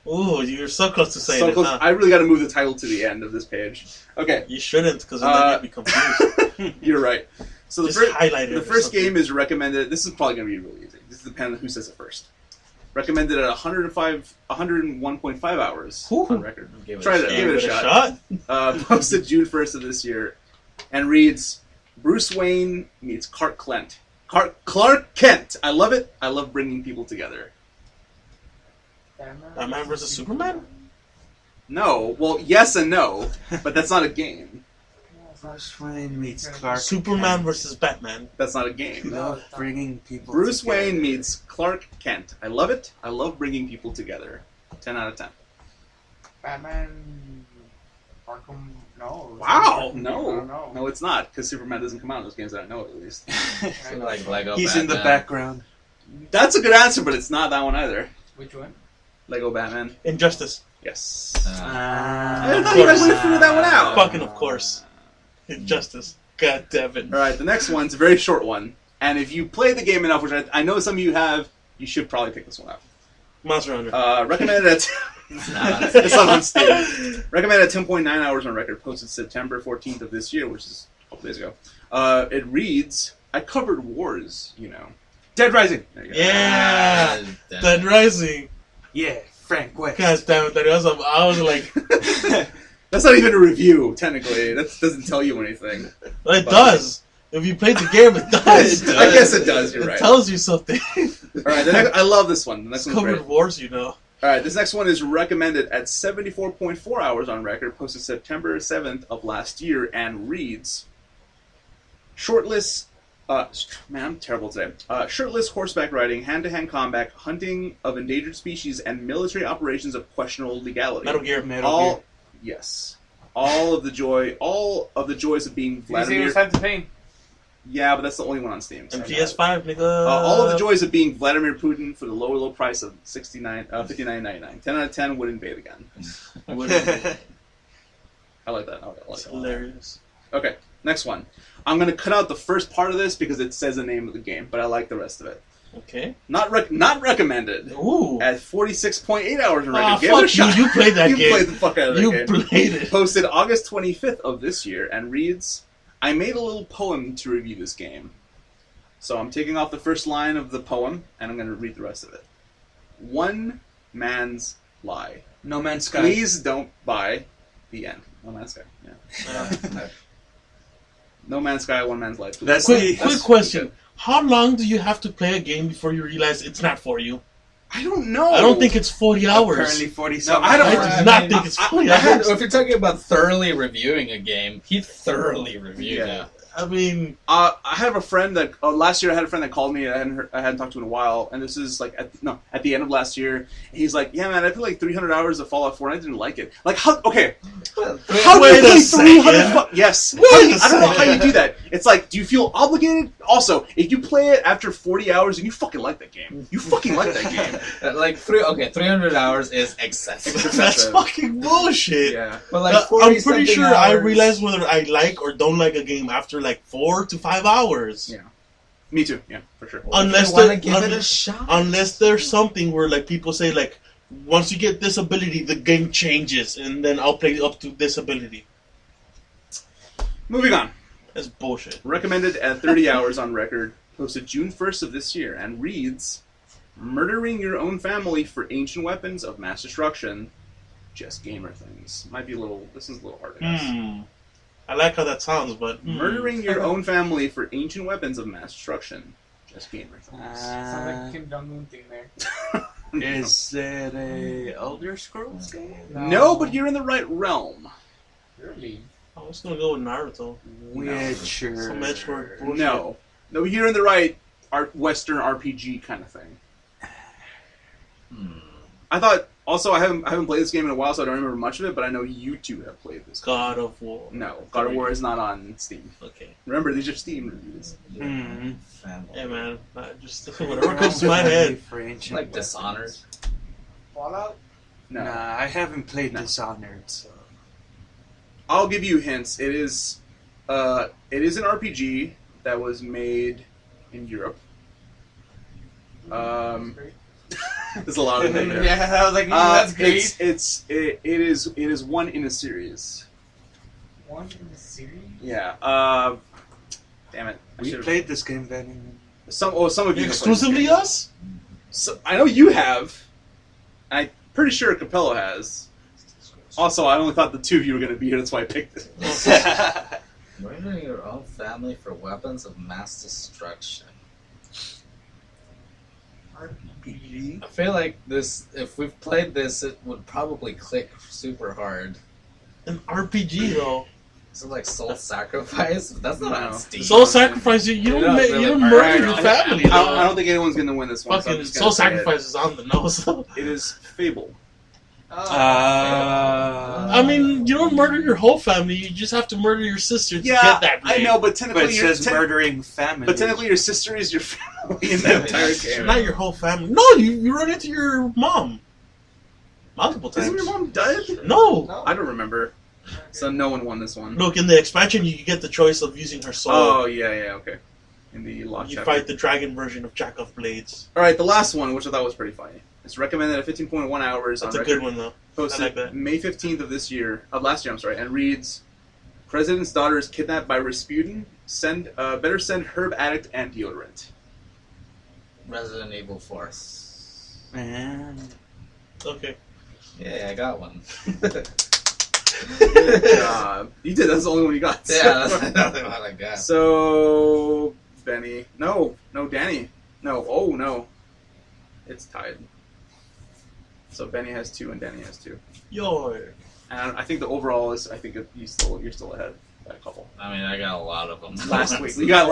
Ooh, you're so close to saying So it. close, Huh? I really got to move the title to the end of this page. Okay, You shouldn't, because then you'd be confused. you're right. So the Just first, highlight it. the or first something. game is recommended. This is probably going to be really easy. This depends on who says it first. Recommended at 101.5 hours Ooh. on record. Give it Try a it. shot. Give it a shot. Posted June 1st of this year, and reads: Bruce Wayne meets Clark Kent. Clark Kent. I love it. I love bringing people together. Batman versus Superman? No, well, yes and no, but that's not a game. Bruce Wayne meets Clark. Superman versus Batman. That's not a game. Love bringing people. Bruce together. Wayne meets Clark Kent. I love it. I love bringing people together. 10 out of 10. Batman. Arkham. No. Wow. I No. don't know. No, it's not, because Superman doesn't come out in those games that I know of, at least. Like Lego He's in the Batman. background. That's a good answer, but it's not that one either. Which one? Lego Batman. Injustice. Yes. Ah. I thought you guys would have figured that one out. Fucking of course. Injustice. God damn it. All right, the next one's a very short one. And if you play the game enough, which I know some of you have, you should probably pick this one up. Monster Hunter. Recommended at... It's not. It's not on Steam. Recommended at 10.9 hours on record. Posted September 14th of this year, which is a couple days ago. It reads, I covered wars, you know. Dead Rising. There you go. Yeah. Damn. Dead Rising. Yeah, Frank West. God damn it. I was like, That's not even a review, technically. That doesn't tell you anything. it does. If you played the game, it does. I guess it does, you're It right. tells you something. All right, I love this one. The next one's great. Covered wars, you know. All right, this next one is recommended at 74.4 hours on record, posted September 7th of last year, and reads, shirtless, man, I'm terrible today. Shirtless horseback riding, hand-to-hand combat, hunting of endangered species, and military operations of questionable legality. Metal Gear. Metal Gear. Yes. All of the joys of being Did you say it Vladimir. was Phantom Pain? Yeah, but that's the only one on Steam. so And I got it. PS5, nigga. All of the joys of being Vladimir Putin for the low price of $59.99. 10 out of 10 wouldn't pay it again. I like that. I like It's that a lot. hilarious. Okay, next one. I'm going to cut out the first part of this because it says the name of the game, but I like the rest of it. Okay. Not recommended. Ooh. At 46.8 hours on record. Ah, Give it a fuck shot. you. You played that You game. played the fuck out of that You game. played it. Posted August 25th of this year and reads, I made a little poem to review this game. So I'm taking off the first line of the poem, and I'm going to read the rest of it. One man's lie. No Man's Sky. Please don't buy the end. No Man's Sky. Yeah. No Man's Sky, One Man's Lie. Please. That's Quick the- question. How long do you have to play a game before you realize it's not for you? I don't know. I don't think it's 40 hours. Apparently 47. No, I don't- I do not think it's 40 hours. If you're talking about thoroughly reviewing a game, he thoroughly reviewed Yeah. it. I mean, I have a friend that last year I had a friend that called me. I hadn't talked to in a while, and this is like at the end of last year. He's like, "Yeah, man, I played like 300 hours of Fallout 4, and I didn't like it. Like, how? Okay, how do Wait you a play second. 300? Yes. Wait How do a you- I don't know how you second. do that. It's like, do you feel obligated? Also, if you play it after 40 hours, and you fucking like that game, you fucking like that game. Like 300 hours is excessive. that's fucking bullshit. Yeah. But like I'm 40 pretty sure something I hours- realize whether I like or don't like a game after like 4 to 5 hours. Yeah. Me too. Yeah, for sure. Unless you want to the- give it a un- shot. Unless there's something where like people say like, once you get this ability, the game changes, and then I'll play up to this ability. Moving on. That's bullshit. Recommended at 30 hours on record, posted June 1st of this year, and reads, murdering your own family for ancient weapons of mass destruction, just gamer things. Might be a little, this is a little hard to guess. I like how that sounds, but Murdering your own family for ancient weapons of mass destruction. Just gamer things. Sounds like Kim Jong-un thing there. Is it a Elder Scrolls game? No, but you're in the right realm. Really? I was gonna go with Naruto. Witcher. Some Edgelord bullshit. No, you're in the right Western RPG kind of thing. I thought. Also, I haven't played this game in a while, so I don't remember much of it. But I know you two have played this. God of War. No, God of War is not on Steam. Okay. Remember, these are Steam reviews. Family. Yeah, man. Just whatever comes to my head. Like Dishonored. Fallout? No, Nah, I haven't played Dishonored, so. I'll give you hints. It is an RPG that was made in Europe. There's a lot of it there. Yeah, I was like, that's great. It is one in a series. One in the series? Yeah. Damn it. We played this game, Benny. Some of you Exclusively us? So, I know you have. I'm pretty sure Capello has. Also, I only thought the two of you were going to be here. That's why I picked it. Murdering your own family for weapons of mass destruction. RPG? I feel like this. If we've played this, it would probably click super hard. An RPG though. Is it like Soul Sacrifice? That's not on Steam. Soul Sacrifice. You don't murder your family. I don't think anyone's going to win this one. Fucking Soul Sacrifice is on the nose. It is Fable. I mean, you don't murder your whole family. You just have to murder your sister to get that name. I know, but technically, But it says murdering family. But technically, your sister is your family in that entire game. Not your whole family. No, you run into your mom multiple times. Isn't your mom dead? No. I don't remember. So no one won this one. Look, in the expansion, you get the choice of using her soul. Oh, yeah, okay. In the lost You chapter. fight the dragon version of Jack of Blades. Alright, the last one, which I thought was pretty funny. It's recommended at 15.1 hours That's on a record. good one, though. Posted I like that. May 15th of last year, and reads, President's daughter is kidnapped by Rasputin. Better send herb addict and deodorant. Resident Evil 4. Man. Okay. Yeah, I got one. Good job. You did, that's the only one you got. Yeah, that's another one I got. So, Benny. No, Danny. No. It's tied. So Benny has 2 and Danny has 2. Yo. And I think the overall is, you're still ahead by a couple. I mean, I got a lot of them. Last week we got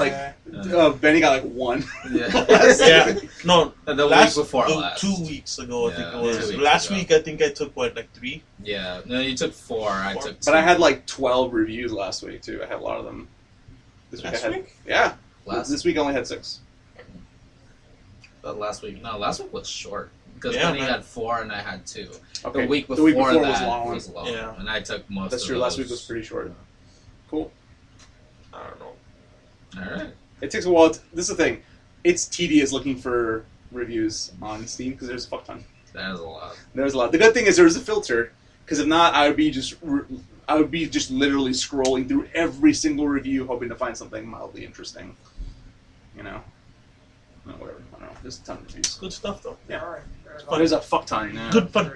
Benny got 1. Yeah. Yeah. No, The week before last. 2 weeks ago, I think it was. 2 weeks Last ago. week, I think I took, 3? Yeah. No, you took 4. I took 2. But I had 12 reviews last week too. I had a lot of them. This week Last I had, week? Yeah. Last This week I only had 6. But last week was short. Because Yeah, then he man. had 4 and I had 2. Okay. The week before that was long. Yeah. And I took most That's of true. those. Last week was pretty short. Cool. I don't know. Alright. It takes a while. This is the thing. It's tedious looking for reviews on Steam because there's a fuck ton. That is a lot. There's a lot. The good thing is there's a filter, because if not, I would be just literally scrolling through every single review, hoping to find something mildly interesting. You know, whatever. I don't know. There's a ton of reviews. Good stuff, though. Yeah. Alright. There's a fuck ton. Yeah. Good fun.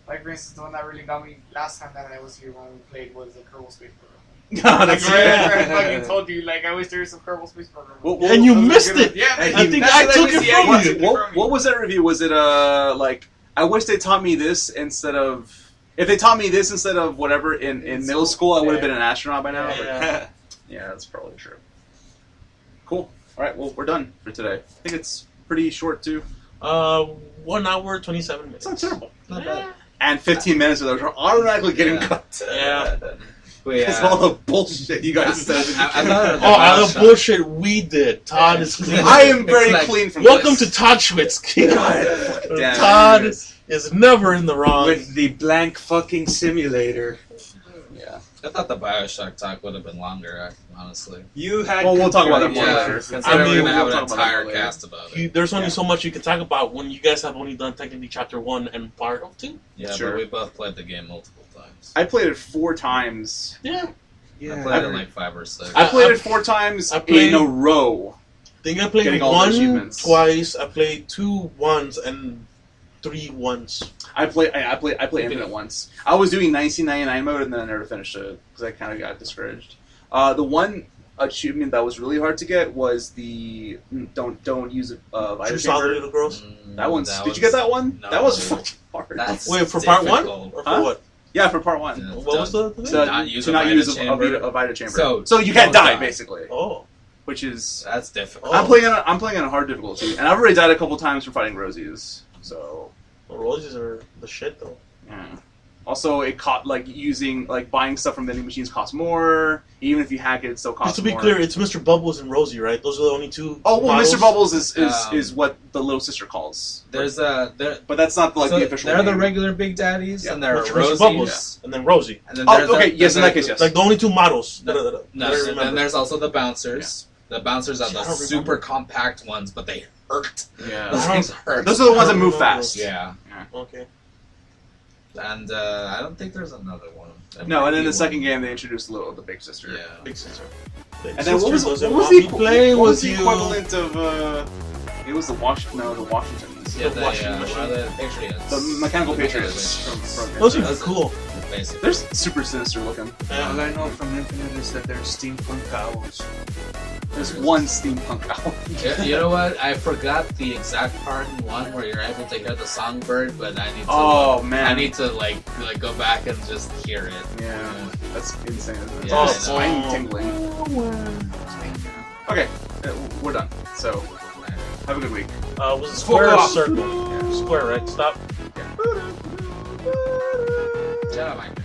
Like, for instance, the one that really got me last time that I was here when we played was the Kerbal Space Program. God, Like, that's where I fucking told you, I wish there was some Kerbal Space Program. And you Those are missed good it. ones. Yeah, I think I took it from you. What was that review? Was it I wish they taught me this instead of. If they taught me this instead of whatever in middle school, I would have been an astronaut by now. Yeah. Yeah, that's probably true. Cool. All right, well, we're done for today. I think it's pretty short too. 1 hour, 27 minutes. It's not terrible. Not bad. And 15 minutes of those are automatically getting cut. Yeah. Because all the bullshit you guys said. All the bullshit we did. Todd is clean. I am very clean from Welcome this. to Todd Schwitz. God damn. Todd is never in the wrong. With the blank fucking simulator. Yeah. I thought the Bioshock talk would have been longer, honestly. You had. Well, we'll talk about that more Yeah, later. considering we're going to have we'll an talk about entire that later. cast about it. There's only so much you can talk about when you guys have only done technically chapter 1 and part of 2. Yeah, Sure. but we both played the game multiple times. I played it 4 times. Yeah. I played it like 5 or 6. I played it 4 times I played- in a row. I think I played Getting all the 1 achievements. twice. I played 2 once, and 3 once. I play Infinite once. I was doing 1999 mode and then I never finished it because I kind of got discouraged. The one achievement that was really hard to get was the don't use a Vita You saw the chamber. little girls? That one's. Did you get that one? No. That was fucking hard. That's Wait, for part 1? difficult. Or for Huh? what? Yeah, for part 1. Yeah. What was the thing? So, not use to a not Vita use chamber. a Vita chamber. So you can't don't die, die. basically. Oh. Which is. That's difficult. I'm playing on a hard difficulty, and I've already died a couple times for fighting Rosies. So. The roses are the shit, though. Yeah. Also, it buying stuff from vending machines costs more. Even if you hack it, it still costs Just to be more. clear, it's Mr. Bubbles and Rosie, right? Those are the only 2 Oh well, models? Mr. Bubbles is what the little sister calls. There's But that's not so the official they're name. the regular Big Daddies, Yeah. and there are Mr. Rosies. Bubbles, and then Rosie. And then Oh, there's okay, the- yes, in the- that case, yes. Like the only 2 models. No, that I and remember. then there's also the Bouncers. The Bouncers are See, the I don't super remember. compact ones, but they hurt. Yeah. Those things hurt. Those are the ones that I move don't fast. Yeah. Okay. And I don't think there's another one. There No, might and in be the second one. game they introduced the big sister. Yeah. Big sister. And then what was the equivalent of? It was the Washingtons. Yeah, The the washing machine. one of the Patriots. The mechanical patriots from Those That's are cool. Basically. They're super sinister looking. All I know from Infinite is that they're steampunk owls. There's one steampunk owl. You know what? I forgot the exact part in one where you're able to hear the songbird, but I need to. Oh man. I need to like go back and just hear it. Yeah, that's insane. Isn't it? It's Yeah, all I know. spine tingling. Okay, we're done. So have a good week. Was it square or off. circle? Square, right? Stop. Jedi mind.